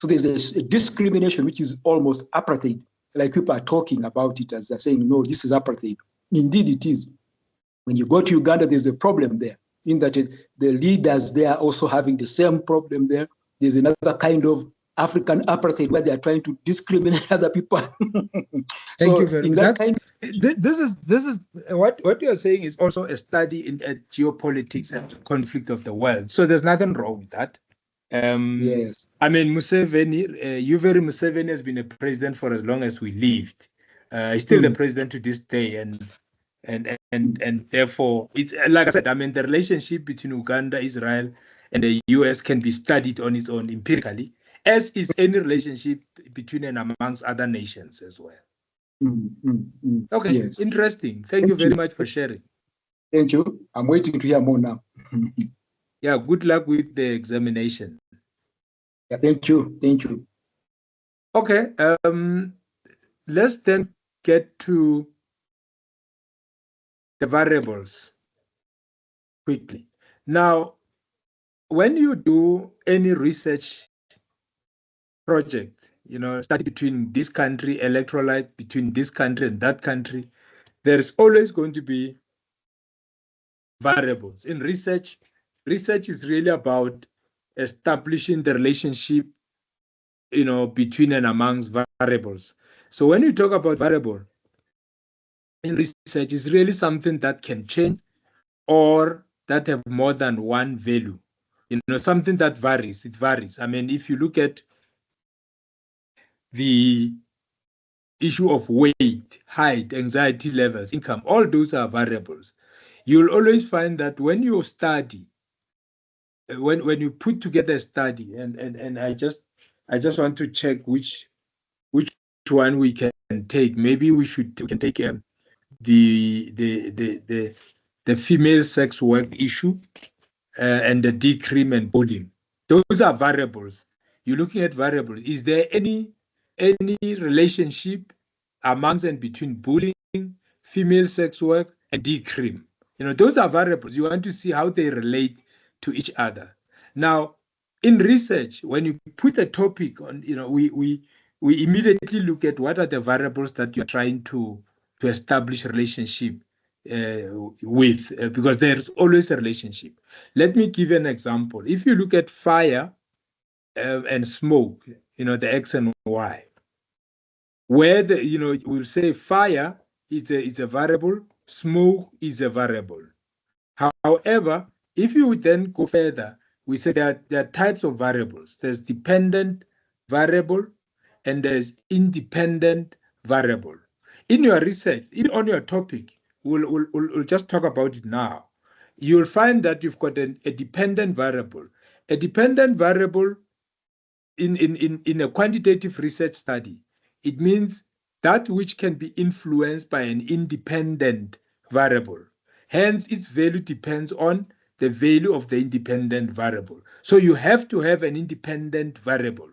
So there's a discrimination which is almost apartheid. Like people are talking about it as they're saying, no, this is apartheid. Indeed, it is. When you go to Uganda, there's a problem there, in that the leaders there are also having the same problem there. There's another kind of African apartheid where they are trying to discriminate other people. Thank you very much. This is what you are saying is also a study in geopolitics and conflict of the world. So there's nothing wrong with that. Yes. I mean, Museveni, Yoweri Museveni has been a president for as long as we lived. He's still the president to this day, and therefore, it's like I said. I mean, the relationship between Uganda, Israel, and the US can be studied on its own empirically, as is any relationship between and amongst other nations as well. Okay, yes. Interesting. Thank you very much for sharing. Thank you. I'm waiting to hear more now. Yeah, good luck with the examination. Yeah, thank you. Thank you. Okay, let's then get to the variables quickly. Now, when you do any research project, study between this country, electrolyte between this country and that country, there is always going to be variables. In research is really about establishing the relationship, between and amongst variables. So when you talk about variable in research, it's really something that can change or that have more than one value. Something that varies, it varies. I mean, if you look at the issue of weight, height, anxiety levels, income, all those are variables. You'll always find that when you study, when you put together a study, and I just want to check which one we can take. Maybe we can take the female sex work issue and the decrement bullying. Those are variables. You're looking at variables. Is there any relationship amongst and between bullying, female sex work, and decrim? Those are variables. You want to see how they relate to each other. Now, in research, when you put a topic on, we immediately look at what are the variables that you're trying to establish a relationship with, because there's always a relationship. Let me give you an example. If you look at fire and smoke, the X and Y, where we'll say fire is a variable, smoke is a variable. However, if you would then go further, we say that there are types of variables. There's dependent variable and there's independent variable. In your research, even on your topic, we'll just talk about it now. You'll find that you've got a dependent variable. A dependent variable in a quantitative research study, it means that which can be influenced by an independent variable. Hence, its value depends on the value of the independent variable. So you have to have an independent variable.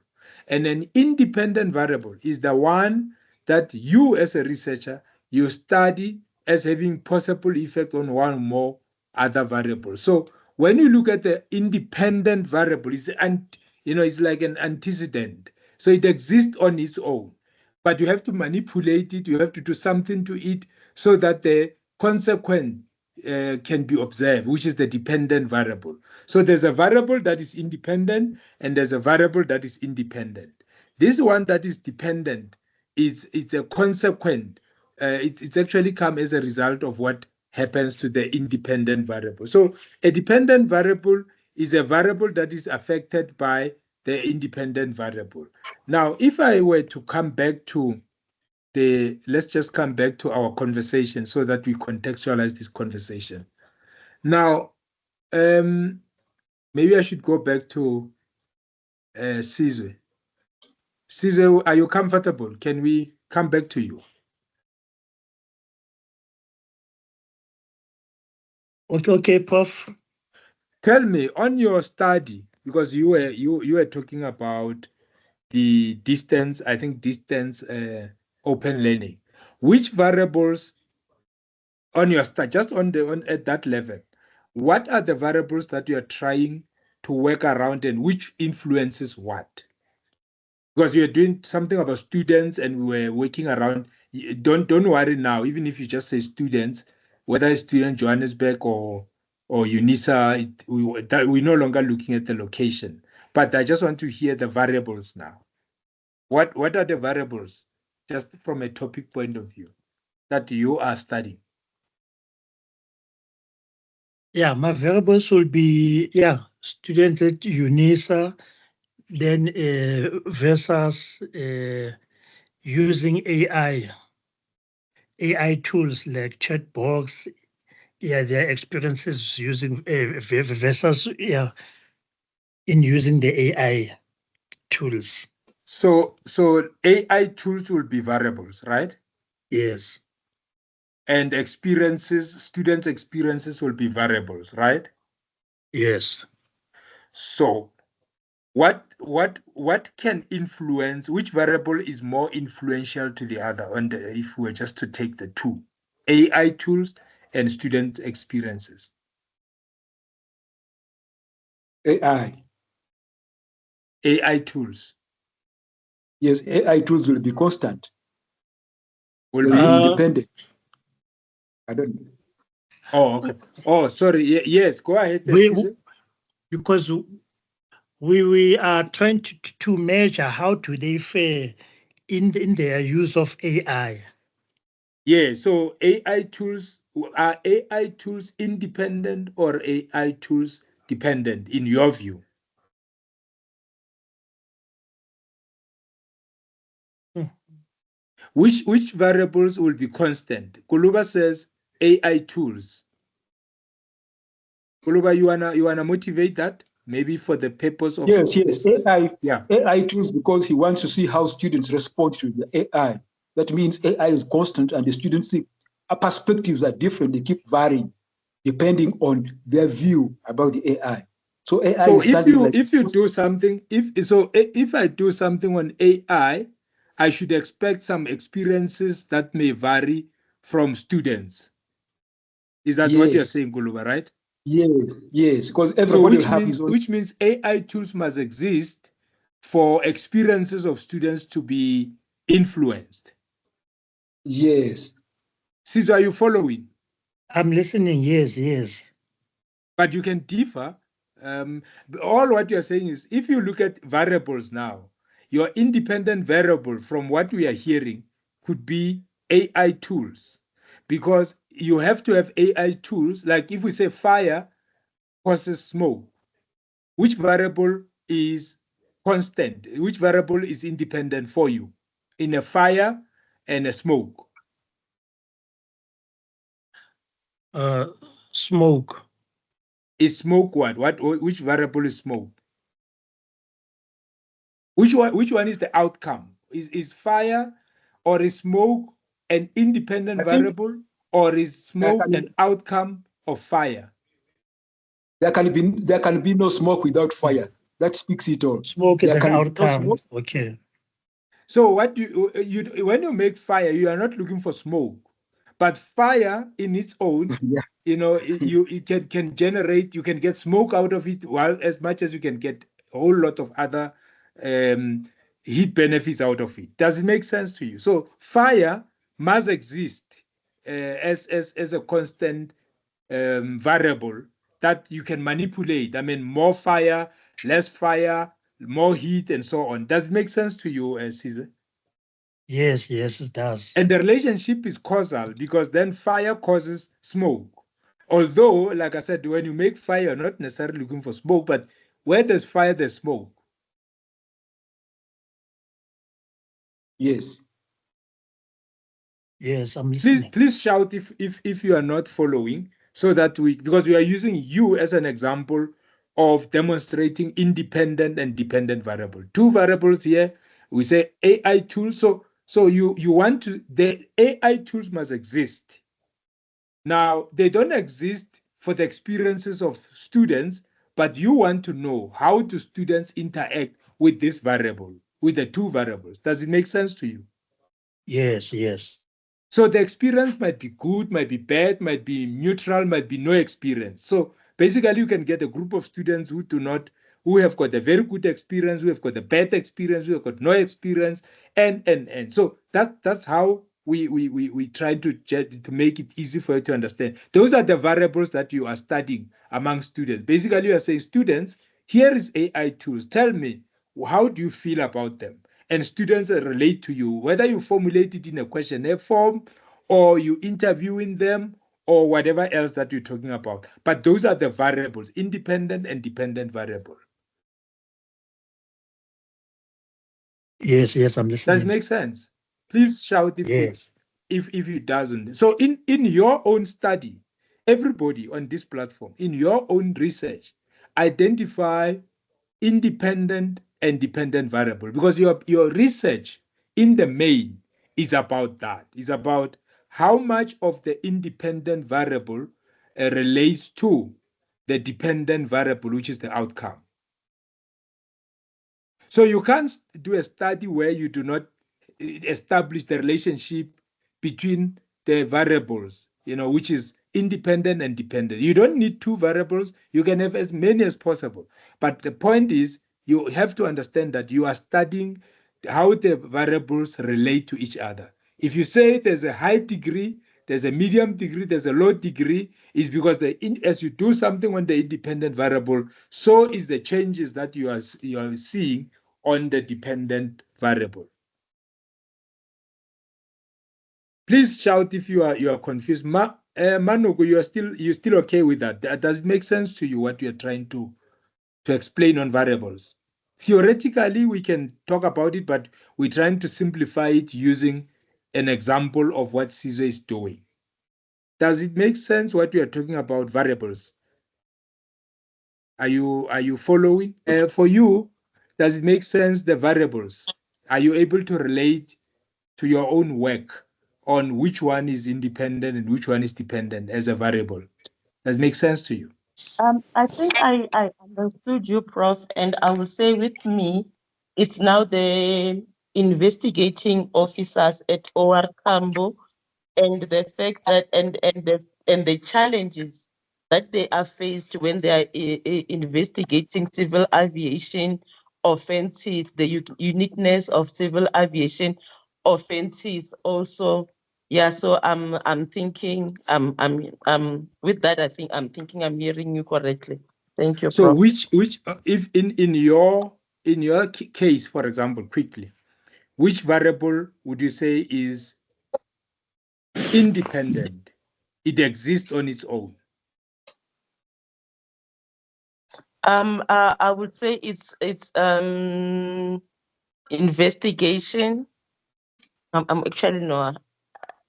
And an independent variable is the one that you as a researcher, you study as having possible effect on one or more other variables. So when you look at the independent variable, it's like an antecedent. So it exists on its own, but you have to manipulate it. You have to do something to it so that the consequence can be observed, which is the dependent variable. So there's a variable that is independent and there's a variable that is independent. This one that is dependent, it's a consequent. It's actually come as a result of what happens to the independent variable. So a dependent variable is a variable that is affected by the independent variable. Now, if I were to come back to let's just come back to our conversation so that we contextualize this conversation. Now, maybe I should go back to Sizwe. Sizwe, are you comfortable? Can we come back to you? Okay, Prof. Tell me on your study, because you were talking about the distance, I think distance open learning. Which variables on your study, just at that level, what are the variables that you are trying to work around and which influences what? Because you're doing something about students and we were working around. Don't worry now, even if you just say students, whether it's student Johannesburg or UNISA, we're no longer looking at the location. But I just want to hear the variables now. What are the variables, just from a topic point of view, that you are studying? Yeah, my variables will be, students at UNISA, then versus using AI tools like chatbots, their experiences using versus in using the AI tools. So AI tools will be variables, right? Yes. And students' experiences will be variables, right? Yes. So what can influence, which variable is more influential to the other, if we were just to take the two, AI tools and student experiences? AI tools. Yes, AI tools will be constant. Will be be independent. I don't know. Oh, okay. Oh, sorry. Yes, go ahead. Because we are trying to measure how do they fare in their use of AI. Yeah, so are AI tools independent or AI tools dependent in your view? Which variables will be constant? Kuluba says AI tools. Kuluba, you wanna motivate that? Maybe for the purpose of yes, AI. Yeah, AI tools, because he wants to see how students respond to the AI. That means AI is constant, and the students' perspectives are different. They keep varying depending on their view about the AI. So AI. So is if I do something on AI, I should expect some experiences that may vary from students. Is that what you're saying, Kuluba, right? Yes, because everybody will have his own. Which means AI tools must exist for experiences of students to be influenced. Yes. Caesar, are you following? I'm listening, yes. But you can differ. All what you're saying is, if you look at variables now, your independent variable from what we are hearing could be AI tools, because you have to have AI tools. Like if we say fire causes smoke, which variable is constant? Which variable is independent for you in a fire and a smoke? Smoke. Is smoke what? Which variable is smoke? Which one is the outcome? Is fire or is smoke an independent variable, or is smoke an outcome of fire? there can be no smoke without fire. That speaks it all. Smoke is There an can be no outcome. smoke. Okay. So what you when you make fire, you are not looking for smoke, but fire in its own, Yeah. it can generate. You can get smoke out of it, while as much as you can get a whole lot of other heat benefits out of it. Does it make sense to you? So fire must exist as a constant variable that you can manipulate. I mean, more fire, less fire, more heat, and so on. Does it make sense to you, Caesar? Yes, it does. And the relationship is causal because then fire causes smoke. Although, like I said, when you make fire, you're not necessarily looking for smoke, but where there's fire, there's smoke. Yes. Yes, I'm listening. Please shout if you are not following, so that because we are using you as an example of demonstrating independent and dependent variable. Two variables here. We say AI tools. So you want to, the AI tools must exist. Now, they don't exist for the experiences of students, but you want to know how do students interact with this variable, with the two variables. Does it make sense to you? Yes. So the experience might be good, might be bad, might be neutral, might be no experience. So basically you can get a group of students who have got a very good experience, who have got a bad experience, who have got no experience, and. So that's how we try to make it easy for you to understand. Those are the variables that you are studying among students. Basically, you are saying, students, here is AI tools. Tell me, how do you feel about them? And students relate to you, whether you formulate it in a questionnaire form or you interviewing them or whatever else that you're talking about. But those are the variables, independent and dependent variable. Yes, I'm listening. Does it make sense? Please shout if it doesn't. So in your own study, everybody on this platform, in your own research, identify independent and dependent variable, because your research in the main is about that. It's about how much of the independent variable relates to the dependent variable, which is the outcome. So you can't do a study where you do not establish the relationship between the variables, which is independent and dependent. You don't need two variables. You can have as many as possible. But the point is, you have to understand that you are studying how the variables relate to each other. If you say there's a high degree, there's a medium degree, there's a low degree, is because as you do something on the independent variable, so is the changes that you are seeing on the dependent variable. Please shout if you are confused. Manuku, you're still okay with that? Does it make sense to you what we are trying to explain on variables? Theoretically, we can talk about it, but we're trying to simplify it using an example of what Caesar is doing. Does it make sense what we are talking about variables? Are you following? For you, does it make sense, the variables? Are you able to relate to your own work on which one is independent and which one is dependent as a variable? Does it make sense to you? I think I understood you, Prof. And I will say with me, it's now the investigating officers at OR Cambo and the fact that and the challenges that they are faced when they are investigating civil aviation offenses, the uniqueness of civil aviation offenses also. Yeah, so I'm thinking with that, I think I'm hearing you correctly. Thank you, So Prof. which if in your case, for example, quickly, which variable would you say is independent? It exists on its own. I would say it's investigation. I'm actually no.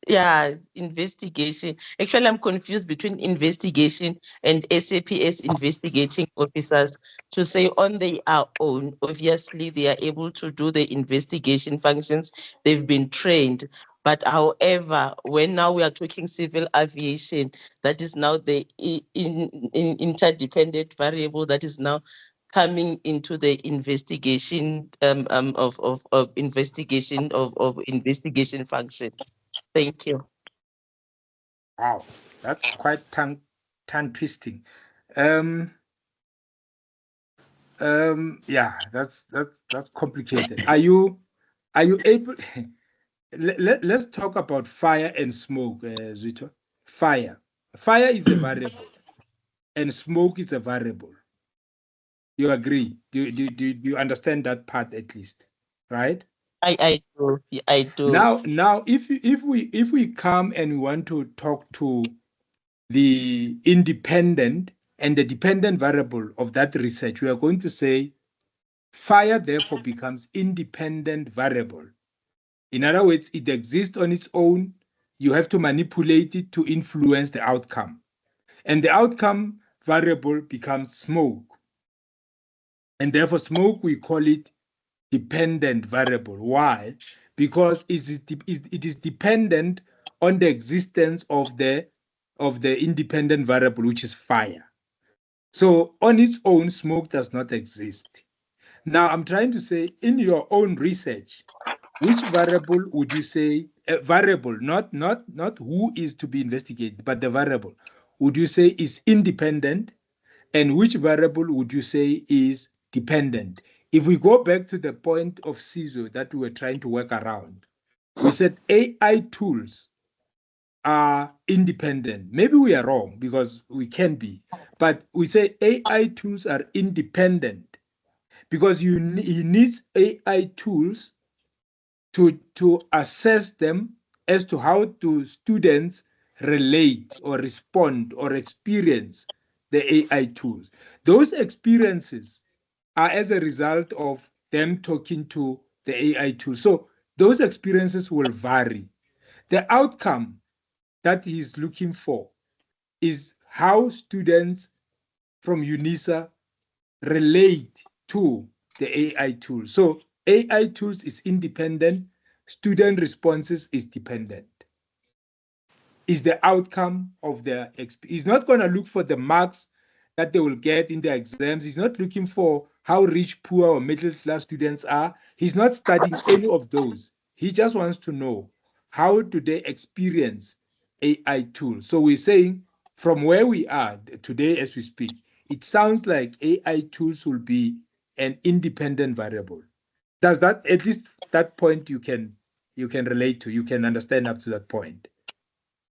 Yeah, investigation. Actually, I'm confused between investigation and SAPS investigating officers. To say on their own, obviously they are able to do the investigation functions. They've been trained. But however, when now we are talking civil aviation, that is now the interdependent variable that is now coming into the investigation of investigation function. Thank you. Wow, that's quite tongue twisting. Yeah, that's complicated. Are you able? Let's talk about fire and smoke, Zwito. Fire is a variable, and smoke is a variable. You agree? Do you understand that part at least, right? I do. I do. Now, if we come and we want to talk to the independent and the dependent variable of that research, we are going to say fire therefore becomes independent variable. In other words, it exists on its own. You have to manipulate it to influence the outcome. And the outcome variable becomes smoke. And therefore, smoke, we call it dependent variable. Why? Because it is dependent on the existence of the independent variable, which is fire. So on its own, smoke does not exist. Now, I'm trying to say, in your own research, which variable would you say, variable, not who is to be investigated, but the variable, would you say is independent? And which variable would you say is dependent? If we go back to the point of CISO that we were trying to work around, we said AI tools are independent. Maybe we are wrong because we can be, but we say AI tools are independent because he needs AI tools to assess them as to how do students relate or respond or experience the AI tools. Those experiences are as a result of them talking to the AI tool. So those experiences will vary. The outcome that he's looking for is how students from UNISA relate to the AI tool. So AI tools is independent, student responses is dependent. Is the outcome of their experience. He's not going to look for the marks that they will get in their exams. He's not looking for how rich, poor, or middle-class students are. He's not studying any of those. He just wants to know how do they experience AI tools. So we're saying from where we are today as we speak, it sounds like AI tools will be an independent variable. Does that, at least that point you can relate to, you can understand up to that point?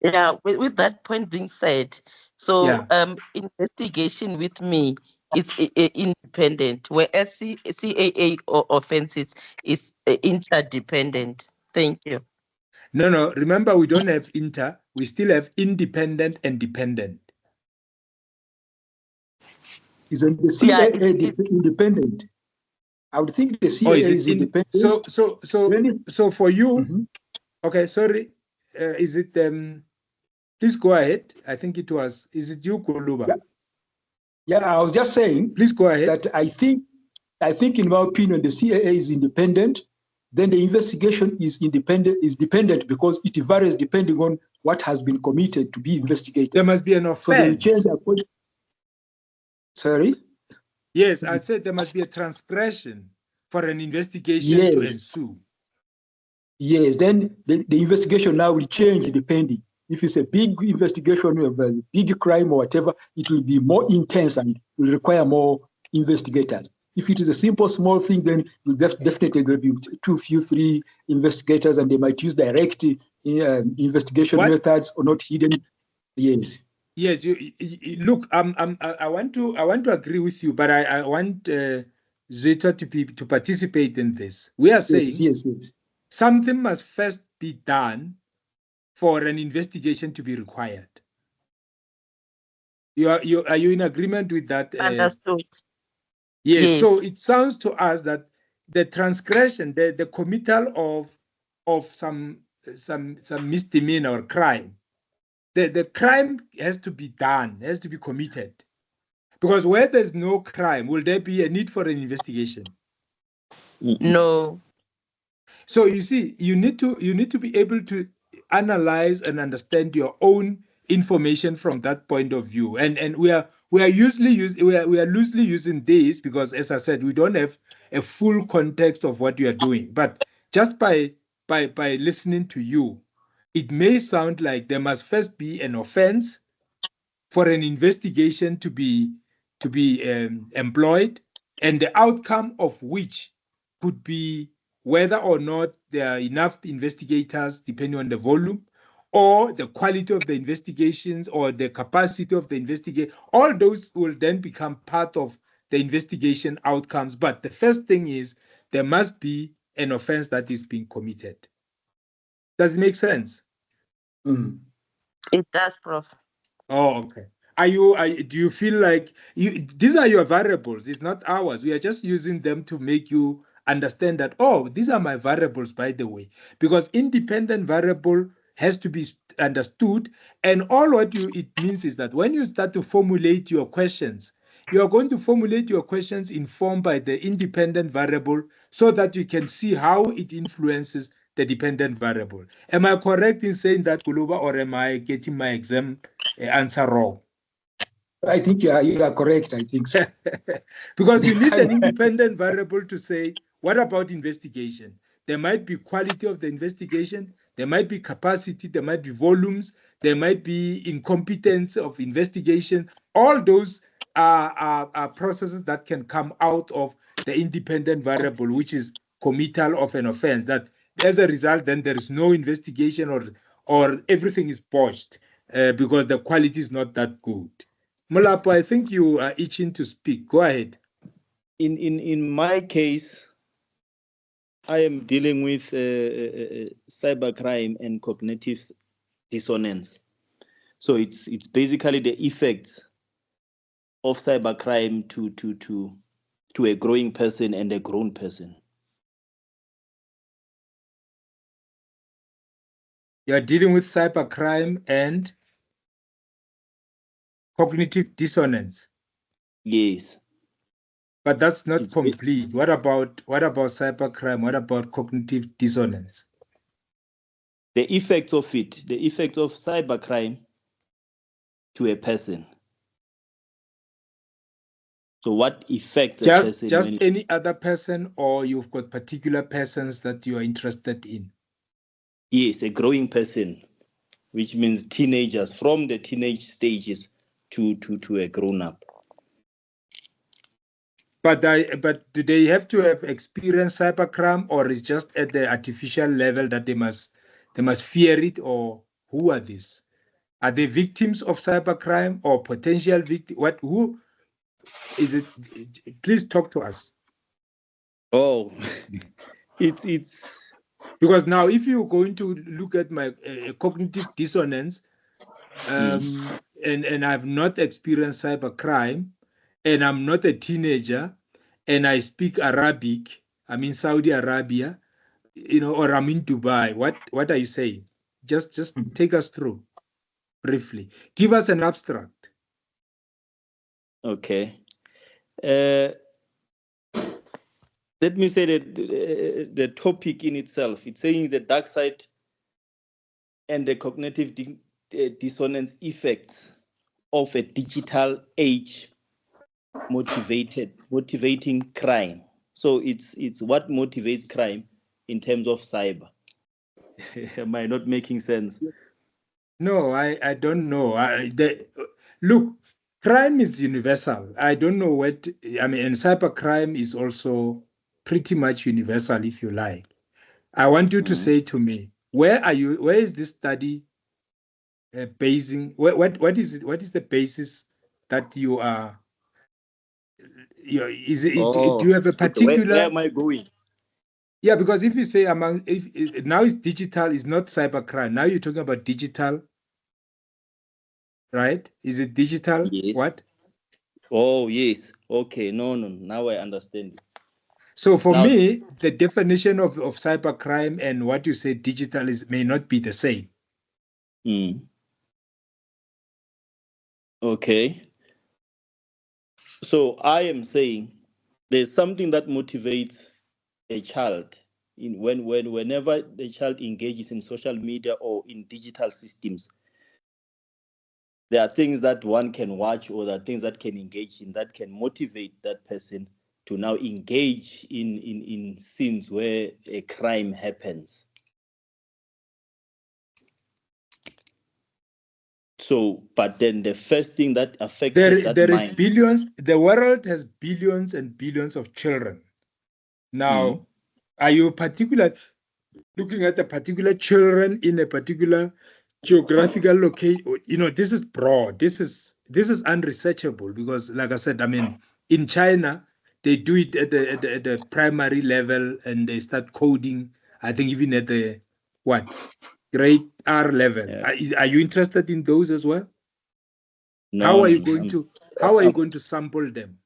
Yeah, with that point being said, so investigation with me, it's independent, whereas CAA or offenses is interdependent. Thank you. No, remember we don't have inter, we still have independent and dependent. Isn't the CAA independent? I would think the CAA is independent. So for you, okay, sorry, is it, please go ahead. I think it was, is it you, Kuluba? Yeah, I was just saying. Please go ahead. That I think in my opinion, the CAA is independent. Then the investigation is dependent because it varies depending on what has been committed to be investigated. There must be an offense. So they will change their point. Sorry? Yes, I said there must be a transgression for an investigation to ensue. Yes, then the investigation now will change depending. If it's a big investigation of a big crime or whatever, it will be more intense and will require more investigators. If it is a simple, small thing, then definitely there will be 3 investigators, and they might use direct investigation methods or not hidden. Yes. Yes. Look, I want to agree with you, but I want Zwito to participate in this. We are saying yes. Something must first be done for an investigation to be required. Are you in agreement with that? Understood. Yes. So it sounds to us that the transgression, the committal of some misdemeanor or crime, the crime has to be done, has to be committed. Because where there's no crime, will there be a need for an investigation? No. So you see, you need to be able to analyze and understand your own information from that point of view. And we are loosely using this because, as I said, we don't have a full context of what you are doing. But just by listening to you, it may sound like there must first be an offense for an investigation to be employed, and the outcome of which could be whether or not there are enough investigators, depending on the volume, or the quality of the investigations, or the capacity of the investigation. All those will then become part of the investigation outcomes. But the first thing is there must be an offense that is being committed. Does it make sense? It does, Prof. Oh, okay. Do you feel like these are your variables? It's not ours. We are just using them to make you understand that, oh, these are my variables, by the way, because independent variable has to be understood. And all what it means is that when you start to formulate your questions, you are going to formulate your questions informed by the independent variable so that you can see how it influences the dependent variable. Am I correct in saying that, Kuluba, or am I getting my exam answer wrong? I think you are correct. I think so. Because you need an independent variable to say, what about investigation? There might be quality of the investigation, there might be capacity, there might be volumes, there might be incompetence of investigation. All those are processes that can come out of the independent variable, which is committal of an offense. That as a result, then there is no investigation, or everything is botched because the quality is not that good. Molapo, I think you are itching to speak. Go ahead. In my case, I am dealing with cybercrime and cognitive dissonance. So it's basically the effects of cybercrime to a growing person and a grown person. You are dealing with cybercrime and cognitive dissonance. Yes. But that's not complete. What about cybercrime? What about cognitive dissonance? The effects of it, the effects of cybercrime to a person. So what affects a person? Just any other person, or you've got particular persons that you are interested in? Yes, a growing person, which means teenagers, from the teenage stages to a grown-up. But do they have to have experienced cybercrime, or is just at the artificial level that they must fear it, or who are these? Are they victims of cybercrime or potential victims? Who is it? Please talk to us. Oh, it's because now if you're going to look at my cognitive dissonance, and I've not experienced cybercrime, and I'm not a teenager, and I speak Arabic, I'm in Saudi Arabia, or I'm in Dubai, what are you saying? Just take us through briefly. Give us an abstract. Okay. Let me say that the topic in itself, it's saying the dark side and the cognitive dissonance effects of a digital age motivating crime. So it's what motivates crime in terms of cyber. Am I not making sense? No, I don't know. Look, crime is universal. I don't know and cybercrime is also pretty much universal, if you like. I want you to say to me, where is this study basing? What is it? What is the basis that you are? Do you have a particular? Where am I going? Yeah, because if you say if now it's digital, it's not cybercrime. Now you're talking about digital, right? Is it digital? Yes. What? Oh, yes. Okay. No. Now I understand. So for me, the definition of cybercrime and what you say digital may not be the same. Okay. So I am saying there's something that motivates a child whenever the child engages in social media or in digital systems, there are things that one can watch, or there are things that can engage in, that can motivate that person to now engage in scenes where a crime happens. So, but then the first thing that affects there that is mind. billions. The world has billions and billions of children. Now, are you particular looking at the particular children in a particular geographical location? You know, this is broad. This is unresearchable because, like I said, I mean, in China they do it at the primary level, and they start coding. I think even at the grade R level. Yeah. Are you interested in those as well? No, How are you going to sample them?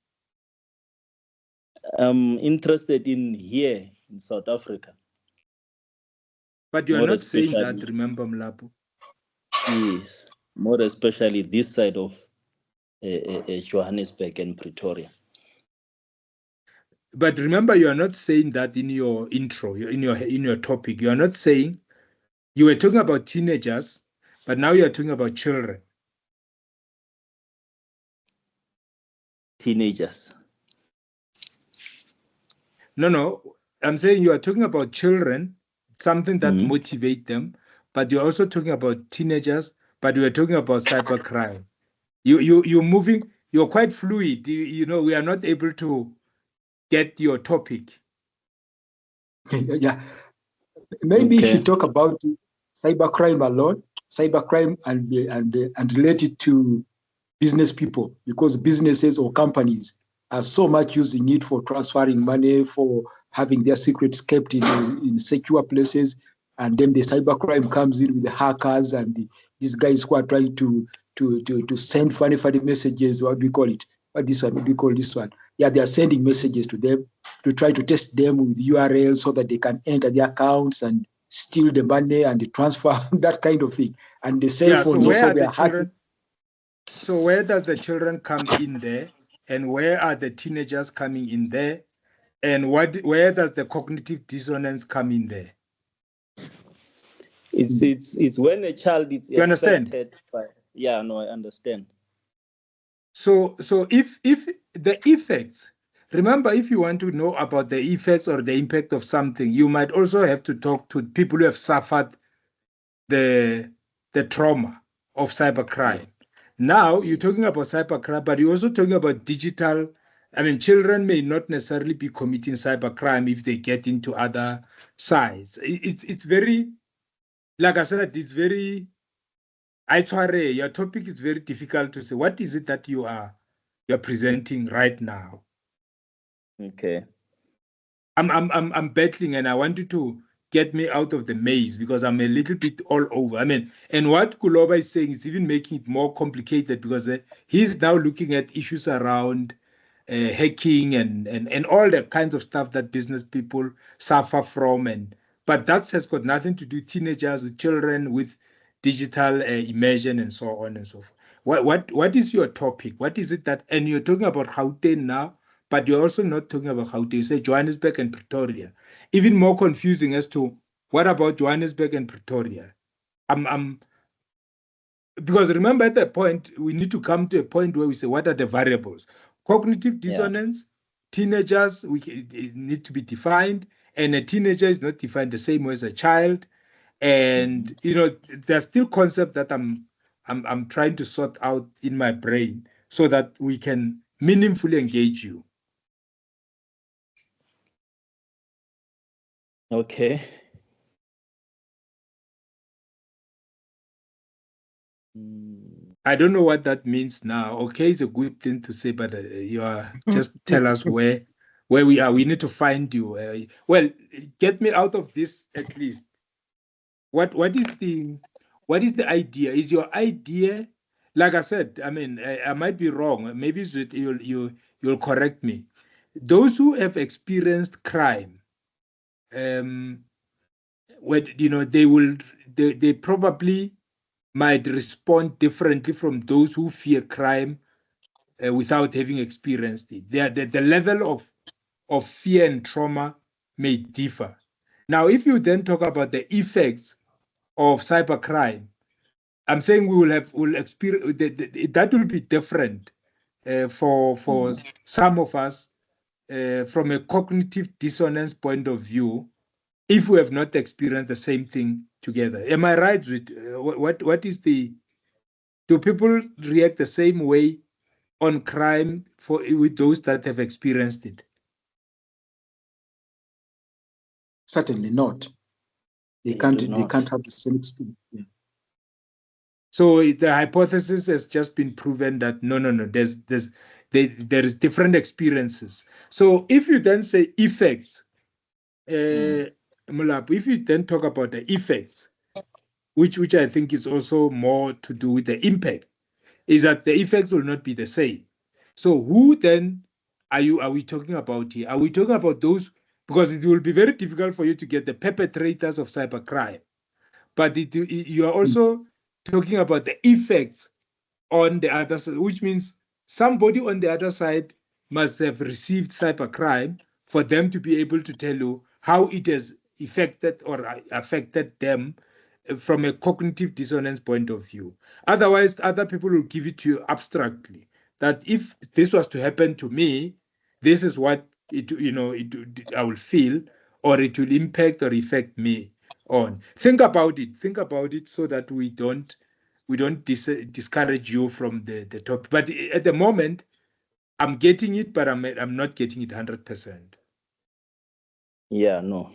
I'm interested in here in South Africa. But you're More not saying that, especially- remember, Mlapo? Yes, more especially this side of Johannesburg and Pretoria. But remember, you are not saying that in your intro, in your topic. You are not saying, you were talking about teenagers, but now you are talking about children. Teenagers. No, I'm saying you are talking about children, something that motivate them, but you're also talking about teenagers, but you are talking about cybercrime. You're moving, you're quite fluid. You know, we are not able to get your topic. Yeah, maybe you should talk about cybercrime alone, cybercrime and related to business people, because businesses or companies are so much using it for transferring money, for having their secrets kept in secure places, and then the cybercrime comes in with the hackers and these guys who are trying to send funny messages. What do we call it? What do we call this one? Yeah, they are sending messages to them to try to test them with URLs so that they can enter their accounts and steal the money and the transfer, that kind of thing. And the cell phones also, they are hacking. So where does the children come in there, and where are the teenagers coming in there, and where does the cognitive dissonance come in there? It's when a child is you understand? By, yeah, no, I understand. So if the effects, remember, if you want to know about the effects or the impact of something, you might also have to talk to people who have suffered the trauma of cybercrime. Now you're talking about cybercrime, but you're also talking about digital. I mean, children may not necessarily be committing cybercrime if they get into other sides. It's very, like I said, it's very, your topic is very difficult to say. What is it that you're presenting right now? Okay. I'm battling, and I want you to get me out of the maze because I'm a little bit all over. I mean, and what Kuloba is saying is even making it more complicated because he's now looking at issues around hacking and all the kinds of stuff that business people suffer from. But that has got nothing to do with teenagers, with children, with digital immersion and so on and so forth. What is your topic? What is it that, and you're talking about Gauteng now, but you're also not talking about Gauteng. You say Johannesburg and Pretoria. Even more confusing as to what about Johannesburg and Pretoria? Because remember, at that point, we need to come to a point where we say, what are the variables? Cognitive dissonance, teenagers it need to be defined, and a teenager is not defined the same way as a child. And you know, there's still concepts that I'm trying to sort out in my brain so that we can meaningfully engage you. Okay. I don't know what that means now. Okay, it's a good thing to say, but you are just tell us where we are. We need to find you. Well, get me out of this at least. What is the idea? Is your idea, like I said? I mean, I might be wrong. Maybe you'll correct me. Those who have experienced crime, they probably might respond differently from those who fear crime without having experienced it. The level of fear and trauma may differ. Now, if you then talk about the effects of cybercrime, I'm saying will experience that will be different for some of us from a cognitive dissonance point of view, if we have not experienced the same thing together. Am I right with what is the? Do people react the same way on crime with those that have experienced it? Certainly not. They can't have the same experience. Yeah. So the hypothesis has just been proven that no, there is different experiences. So if you then say effects, Mulapu, if you then talk about the effects, which I think is also more to do with the impact, is that the effects will not be the same. So who then are we talking about here? Are we talking about those? Because it will be very difficult for you to get the perpetrators of cybercrime, but you are also talking about the effects on the other side, which means somebody on the other side must have received cybercrime for them to be able to tell you how it has affected them from a cognitive dissonance point of view. Otherwise, other people will give it to you abstractly, that if this was to happen to me, this is what I will feel, or it will impact or affect me on. Think about it so that we don't discourage you from the topic. But at the moment, I'm getting it, but I'm not getting it 100%. Yeah, no.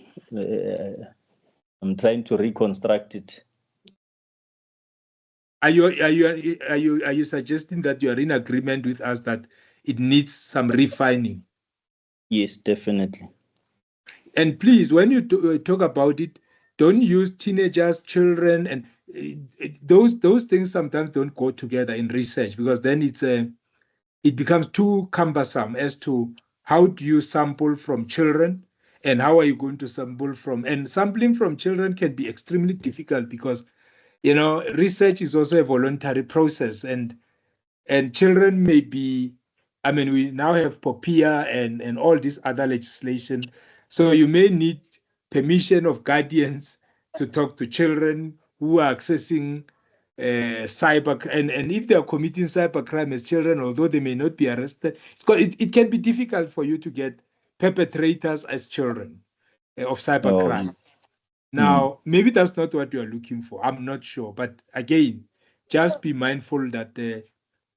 I'm trying to reconstruct it. Are you suggesting that you are in agreement with us that it needs some refining? Yes, definitely. And please, when you talk about it, don't use teenagers, children, and those things sometimes don't go together in research, because then it becomes too cumbersome as to how do you sample from children and how are you going to sample from, and sampling from children can be extremely difficult because research is also a voluntary process, and children may be, we now have POPIA and all this other legislation, so you may need permission of guardians to talk to children who are accessing cyber, and if they are committing cybercrime as children, although they may not be arrested, it can be difficult for you to get perpetrators as children of cybercrime. Now, maybe that's not what you are looking for. I'm not sure. But again, just be mindful that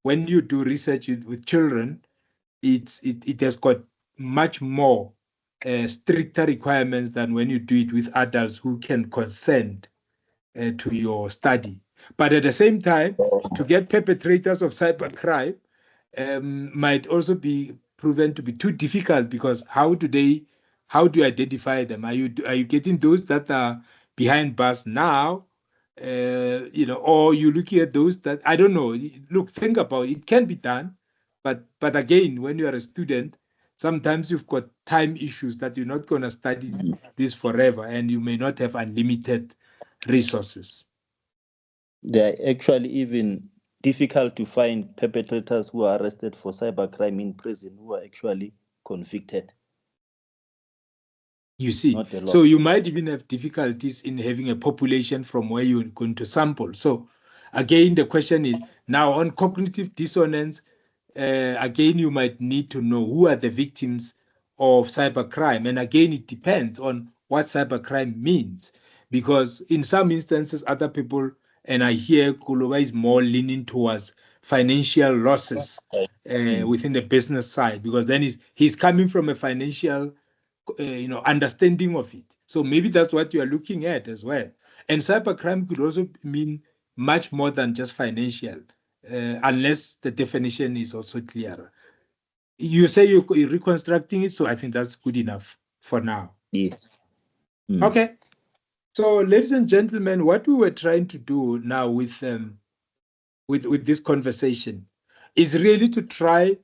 when you do research with children, it has got much more stricter requirements than when you do it with adults who can consent to your study. But at the same time, to get perpetrators of cybercrime might also be proven to be too difficult, because how do you identify them? Are you getting those that are behind bars now, or you looking at those that, I don't know. Look, think about it. It can be done, but again, when you are a student, sometimes you've got time issues that you're not going to study this forever, and you may not have unlimited resources. They're actually even difficult to find perpetrators who are arrested for cybercrime in prison who are actually convicted. You see, so you might even have difficulties in having a population from where you're going to sample. So again, the question is now on cognitive dissonance, again, you might need to know who are the victims of cybercrime. And again, it depends on what cybercrime means, because in some instances, other people, and I hear Kuloba is more leaning towards financial losses within the business side, because then he's coming from a financial understanding of it. So maybe that's what you are looking at as well. And cybercrime could also mean much more than just financial, unless the definition is also clearer. You say you're reconstructing it, so I think that's good enough for now. Yes. Okay. So, ladies and gentlemen, what we were trying to do now with this conversation is really to try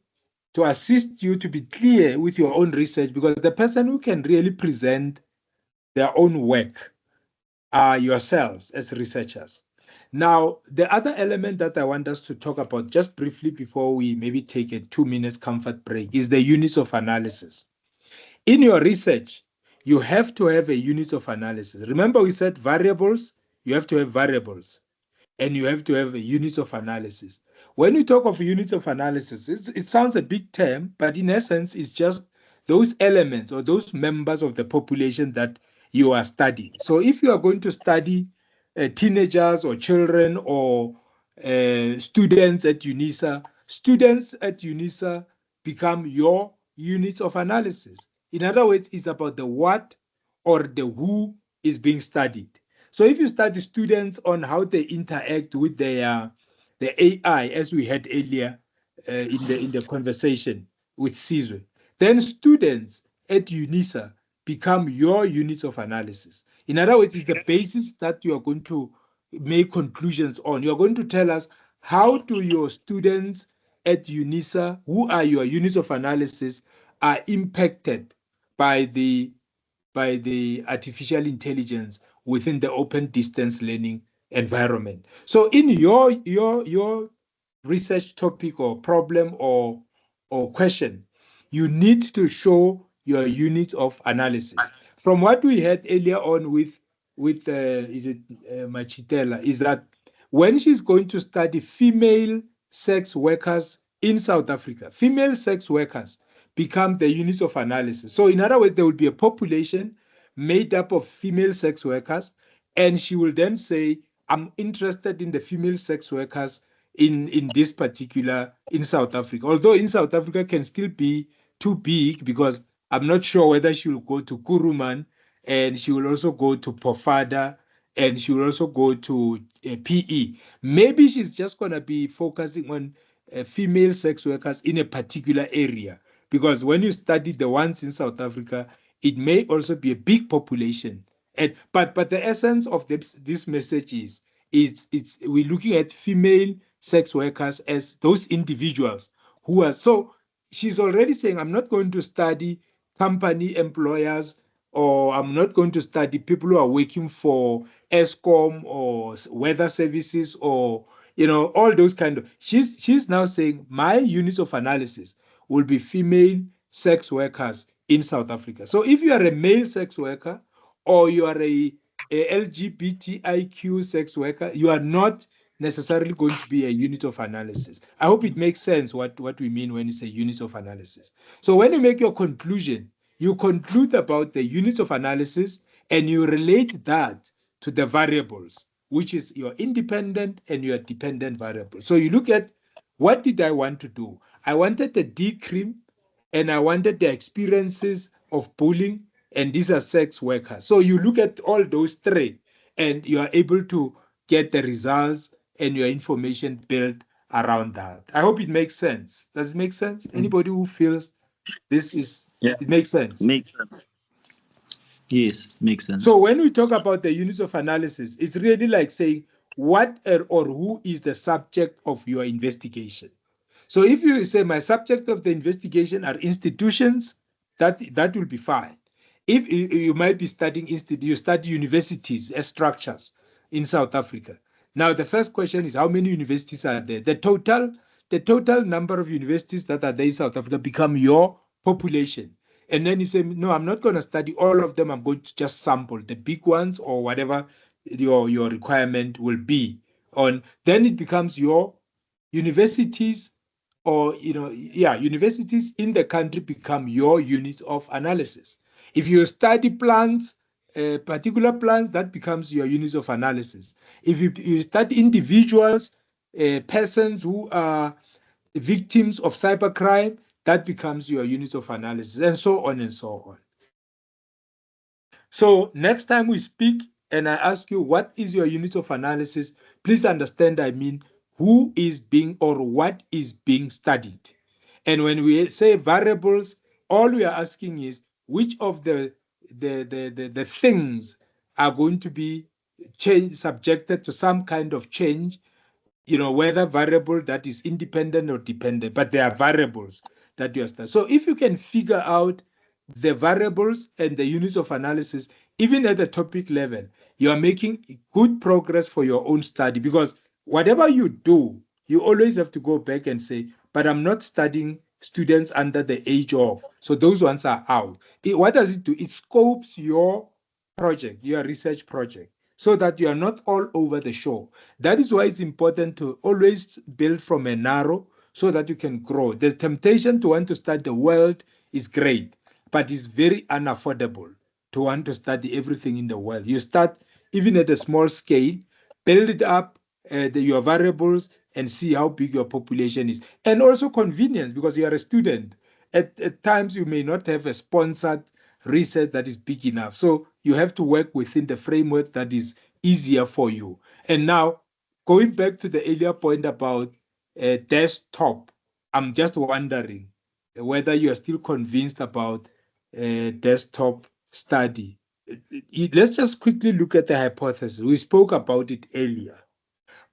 to assist you to be clear with your own research, because the person who can really present their own work are yourselves as researchers. Now, the other element that I want us to talk about just briefly before we maybe take a 2 minutes comfort break is the units of analysis. In your research, you have to have a unit of analysis. Remember we said variables, you have to have variables, and you have to have a unit of analysis. When you talk of units of analysis, it sounds a big term, but in essence, it's just those elements or those members of the population that you are studying. So if you are going to study teenagers or children or students at UNISA become your units of analysis. In other words, it's about the what or the who is being studied. So if you study students on how they interact with the AI, as we had earlier in the conversation with Sizwe, then students at UNISA become your units of analysis. In other words, it's the basis that you are going to make conclusions on. You are going to tell us how do your students at UNISA, who are your units of analysis, are impacted by the artificial intelligence within the open distance learning environment. So in your research topic or problem or question, you need to show your units of analysis. From what we had earlier on with Machitela, is that when she's going to study female sex workers in South Africa, female sex workers become the units of analysis. So in other words, there will be a population made up of female sex workers, and she will then say, I'm interested in the female sex workers in this particular, in South Africa. Although in South Africa can still be too big, because I'm not sure whether she will go to Kuruman, and she will also go to Pofada, and she will also go to PE. Maybe she's just going to be focusing on female sex workers in a particular area, because when you study the ones in South Africa, it may also be a big population. But the essence of this message is we're looking at female sex workers as those individuals who are, so she's already saying, I'm not going to study company employers, or I'm not going to study people who are working for ESCOM or weather services, or all those kind of. She's now saying my units of analysis will be female sex workers in South Africa. So if you are a male sex worker, or you are a LGBTIQ sex worker, you are not necessarily going to be a unit of analysis. I hope it makes sense what we mean when you say unit of analysis. So when you make your conclusion, you conclude about the units of analysis, and you relate that to the variables, which is your independent and your dependent variables. So you look at, what did I want to do? I wanted the DCRIM, and I wanted the experiences of bullying, and these are sex workers. So you look at all those three, and you are able to get the results and your information built around that. I hope it makes sense. Does it make sense? Anybody who feels this is, it makes sense? Makes sense. Yes, makes sense. So when we talk about the units of analysis, it's really like saying what or who is the subject of your investigation. So if you say my subject of the investigation are institutions, that will be fine. If you might be studying you study universities as structures in South Africa. Now the first question is, how many universities are there? The total number of universities that are there in South Africa become your population. And then you say, no, I'm not going to study all of them. I'm going to just sample the big ones, or whatever your requirement will be on. Then it becomes your universities, or universities in the country become your units of analysis. If you study plants, particular plants, that becomes your units of analysis. If you study individuals, persons who are victims of cybercrime, that becomes your units of analysis, and so on and so on. So next time we speak and I ask you, what is your unit of analysis? Please understand, I mean, who is being or what is being studied. And when we say variables, all we are asking is which of the things are going to be subjected to some kind of change, whether variable that is independent or dependent, but they are variables that you are studying. So if you can figure out the variables and the units of analysis, even at the topic level, you are making good progress for your own study, because whatever you do, you always have to go back and say, but I'm not studying students under the age of. So those ones are out. What does it do? It scopes your project, your research project, so that you are not all over the show. That is why it's important to always build from a narrow so that you can grow. The temptation to want to study the world is great, but it's very unaffordable to want to study everything in the world. You start even at a small scale, build it up, your variables, and see how big your population is. And also convenience, because you are a student. At times, you may not have a sponsored research that is big enough. So you have to work within the framework that is easier for you. And now, going back to the earlier point about desktop, I'm just wondering whether you are still convinced about desktop study. Let's just quickly look at the hypothesis. We spoke about it earlier,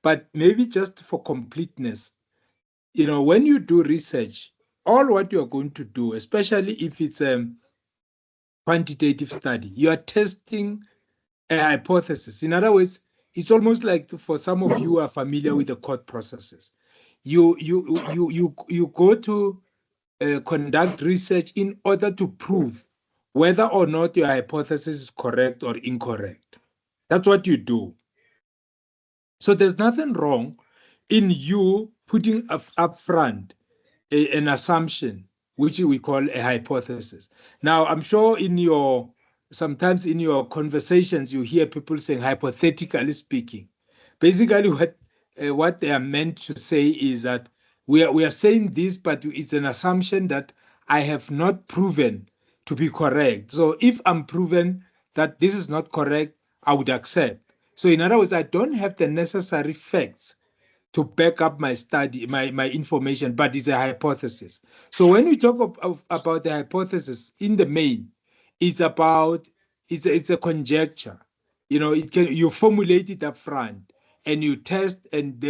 but maybe just for completeness, when you do research, all what you are going to do, especially if it's a quantitative study, you are testing a hypothesis. In other words, it's almost like, for some of you who are familiar with the court processes, you go to conduct research in order to prove whether or not your hypothesis is correct or incorrect. That's what you do. So there's nothing wrong in you putting up front an assumption, which we call a hypothesis. Now, I'm sure sometimes in your conversations, you hear people saying, hypothetically speaking. Basically, what they are meant to say is that we are saying this, but it's an assumption that I have not proven to be correct. So if I'm proven that this is not correct, I would accept. So in other words, I don't have the necessary facts to back up my study, my information, but it's a hypothesis. So when we talk about the hypothesis, in the main, it's a conjecture. You formulate it up front and you test, and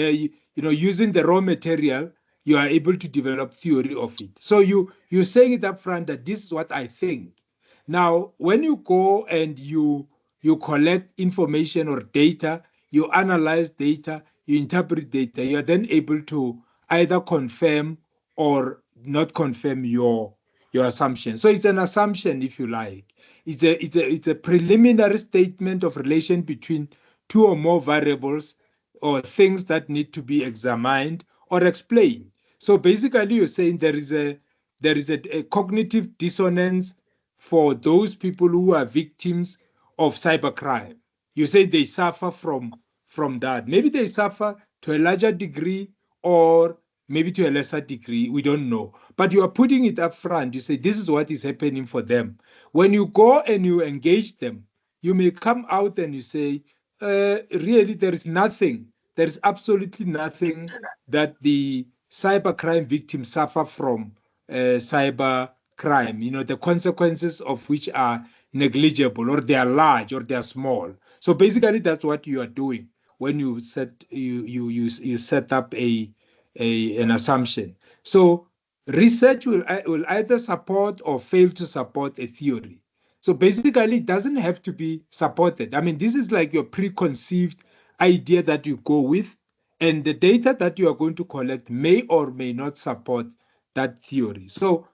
using the raw material, you are able to develop theory of it. So you're saying it up front that this is what I think. Now, when you go and you collect information or data, you analyze data, you interpret data, you are then able to either confirm or not confirm your assumption. So it's an assumption, if you like. It's a preliminary statement of relation between two or more variables or things that need to be examined or explained. So basically, you're saying there is a cognitive dissonance for those people who are victims of cybercrime. You say they suffer from that. Maybe they suffer to a larger degree or maybe to a lesser degree. We don't know. But you are putting it up front. You say this is what is happening for them. When you go and you engage them, you may come out and you say, really, there is nothing. There is absolutely nothing that the cybercrime victims suffer from cybercrime, the consequences of which are negligible, or they are large, or they are small. So basically, that's what you are doing when you set up an assumption. So research will either support or fail to support a theory. So basically, it doesn't have to be supported. I mean, this is like your preconceived idea that you go with, and the data that you are going to collect may or may not support that theory. So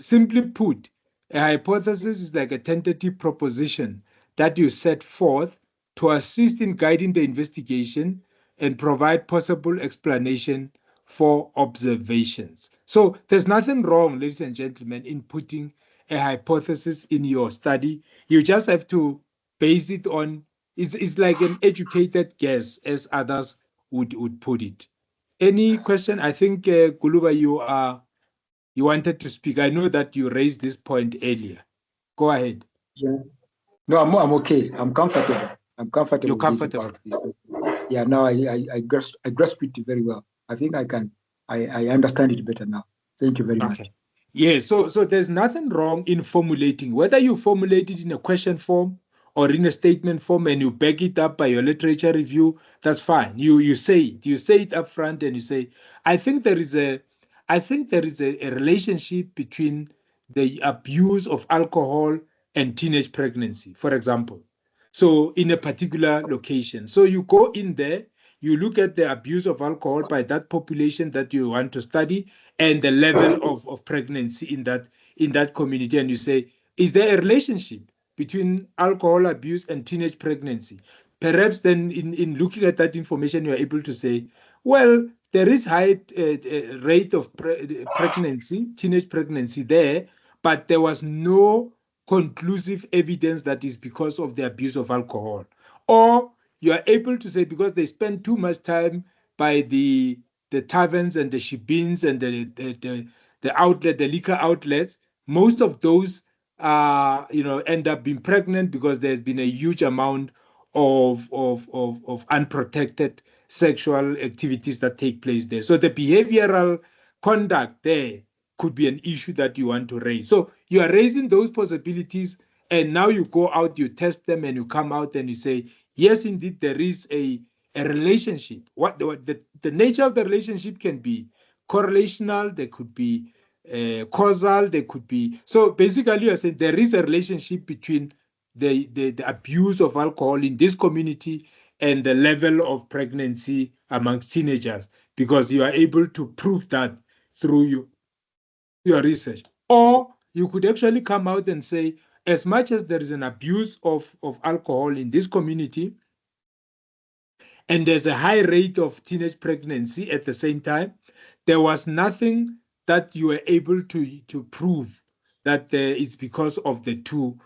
simply put, a hypothesis is like a tentative proposition that you set forth to assist in guiding the investigation and provide possible explanation for observations. So there's nothing wrong, ladies and gentlemen, in putting a hypothesis in your study. You just have to base it on, it's like an educated guess, as others would put it. Any question? I think, Guluba, you wanted to speak. I know that you raised this point earlier. Go ahead. Yeah. No, I'm okay. I'm comfortable. I'm comfortable. You're comfortable. About this. Yeah, now I grasp it very well. I think I understand it better now. Thank you very much. Yeah, so there's nothing wrong in formulating, whether you formulate it in a question form or in a statement form and you back it up by your literature review, that's fine. You say it up front and you say, I think there is a relationship between the abuse of alcohol and teenage pregnancy, for example. So in a particular location. So you go in there, you look at the abuse of alcohol by that population that you want to study and the level of pregnancy in that community, and you say, is there a relationship between alcohol abuse and teenage pregnancy? Perhaps then in looking at that information, you're able to say, well, there is high rate of pregnancy, teenage pregnancy there, but there was no conclusive evidence that is because of the abuse of alcohol. Or you are able to say because they spend too much time by the taverns and the shebeens and the liquor outlets, most of those end up being pregnant because there's been a huge amount of unprotected sexual activities that take place there. So the behavioral conduct there could be an issue that you want to raise. So you are raising those possibilities, and now you go out, you test them, and you come out and you say, yes, indeed, there is a relationship. What the nature of the relationship can be correlational, there could be causal, there could be. So basically, you are saying there is a relationship between the abuse of alcohol in this community and the level of pregnancy amongst teenagers, because you are able to prove that through your research. Or you could actually come out and say, as much as there is an abuse of alcohol in this community, and there's a high rate of teenage pregnancy at the same time, there was nothing that you were able to prove that it's because of the two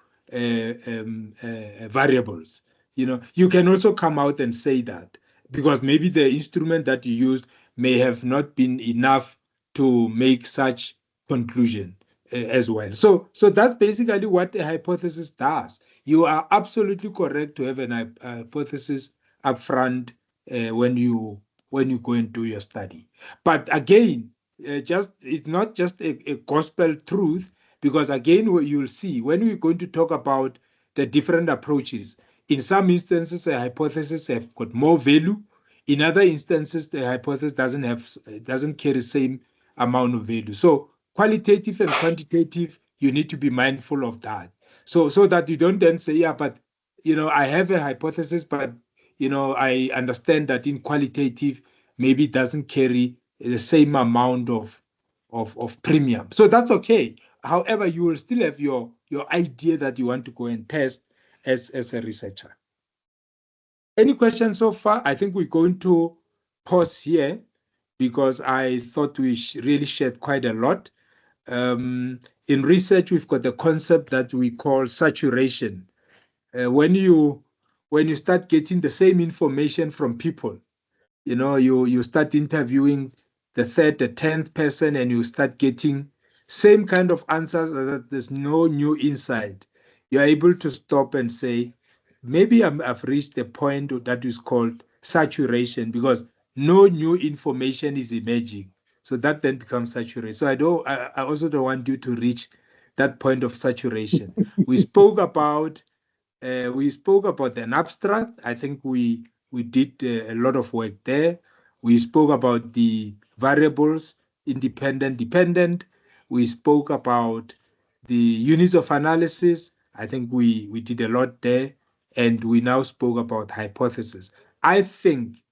variables. You can also come out and say that, because maybe the instrument that you used may have not been enough to make such conclusion as well. So that's basically what a hypothesis does. You are absolutely correct to have an hypothesis upfront when you go and do your study. But again, it's not just a gospel truth, because again, you'll see when we're going to talk about the different approaches. In some instances, a hypothesis has got more value. In other instances, the hypothesis doesn't carry the same amount of value. So qualitative and quantitative, you need to be mindful of that. So that you don't then say, yeah, but I have a hypothesis, but I understand that in qualitative, maybe it doesn't carry the same amount of premium. So that's okay. However, you will still have your idea that you want to go and test as a researcher. Any questions so far? I think we're going to pause here because I thought we really shared quite a lot. In research, we've got the concept that we call saturation. When you start getting the same information from people, you start interviewing the third, the 10th person, and you start getting same kind of answers, that there's no new insight. You're able to stop and say, maybe I've reached the point that is called saturation, because no new information is emerging. So that then becomes saturation. So I also don't want you to reach that point of saturation. We spoke about an abstract. I think we did a lot of work there. We spoke about the variables, independent, dependent. We spoke about the units of analysis. I think we did a lot there. And we now spoke about hypothesis. I think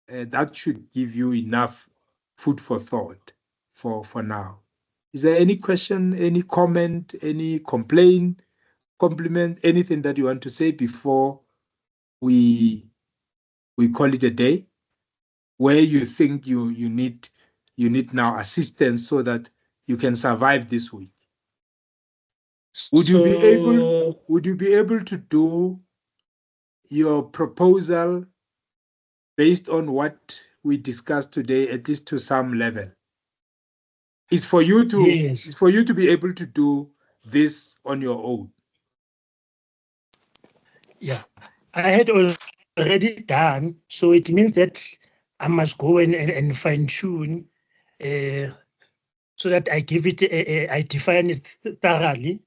that should give you enough food for thought for now. Is there any question, any comment, any complaint, compliment, anything that you want to say before we call it a day? Where you think you need now assistance so that you can survive this week? Would you be able to do your proposal based on what we discussed today, at least to some level? It's for you to be able to do this on your own. Yeah, I had already done, so it means that I must go and fine tune so that I give it, I define it thoroughly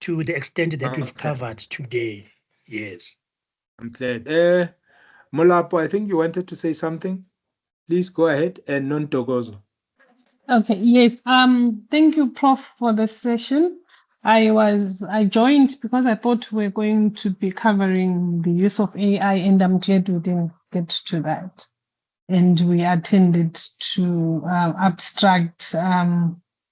to the extent that we've covered today. Yes. I'm glad. Molapo, I think you wanted to say something. Please go ahead, and Nontokozo. Okay, yes. Thank you, Prof, for the session. I joined because I thought we're going to be covering the use of AI, and I'm glad we didn't get to that. And we attended to abstract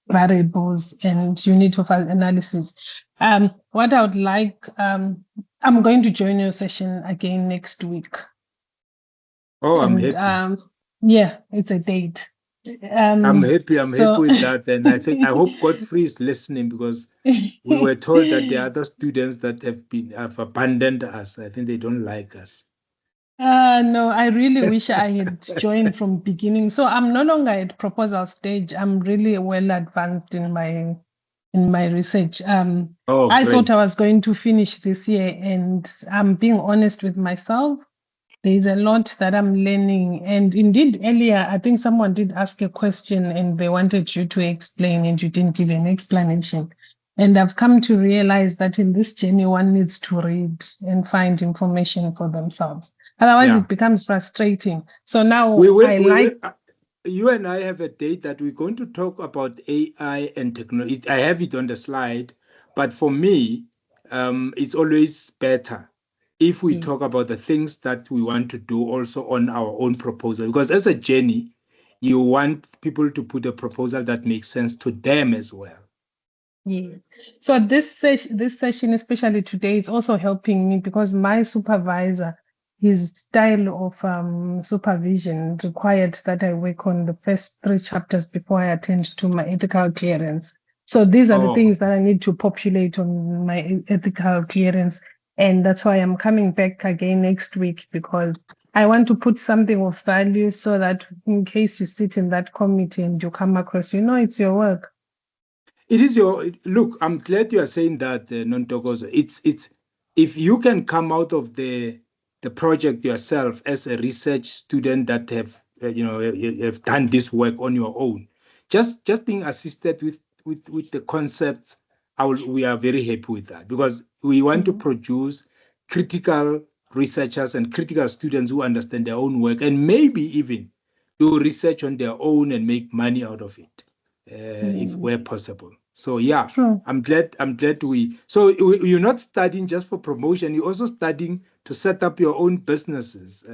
variables and unit of analysis. What I would like, I'm going to join your session again next week. Oh, I'm And happy. yeah, it's a date. I'm happy with that. And I think I hope Godfrey is listening, because we were told that there are other students that have abandoned us. I think they don't like us. No, I really wish I had joined from beginning. So I'm no longer at proposal stage. I'm really well advanced in my research. I thought I was going to finish this year, and I'm being honest with myself. There's a lot that I'm learning. And indeed, earlier, I think someone did ask a question and they wanted you to explain, and you didn't give an explanation. And I've come to realize that in this journey, one needs to read and find information for themselves. Otherwise, it becomes frustrating. So now you and I have a date that we're going to talk about AI and technology. I have it on the slide, but for me, it's always better if we talk about the things that we want to do also on our own proposal. Because as a journey, you want people to put a proposal that makes sense to them as well. Yeah. So this session, especially today, is also helping me because my supervisor, his style of supervision required that I work on the first 3 chapters before I attend to my ethical clearance. So these are the things that I need to populate on my ethical clearance. And that's why I'm coming back again next week, because I want to put something of value so that in case you sit in that committee and you come across, it's your work. It is look. I'm glad you are saying that, Nontokozo. It's if you can come out of the project yourself as a research student that have done this work on your own, just being assisted with the concepts, we are very happy with that, because we want to produce critical researchers and critical students who understand their own work and maybe even do research on their own and make money out of it. If where possible. So yeah, I'm glad you're not studying just for promotion, you're also studying to set up your own businesses.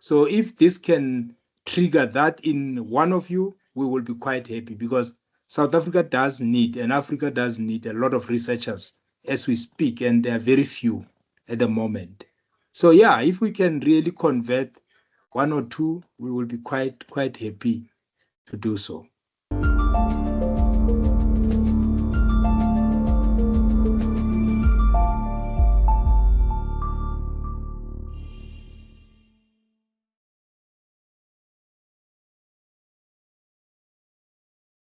So if this can trigger that in one of you, we will be quite happy, because South Africa does need, and Africa does need, a lot of researchers as we speak, and there are very few at the moment. So yeah, if we can really convert 1 or 2, we will be quite happy to do so.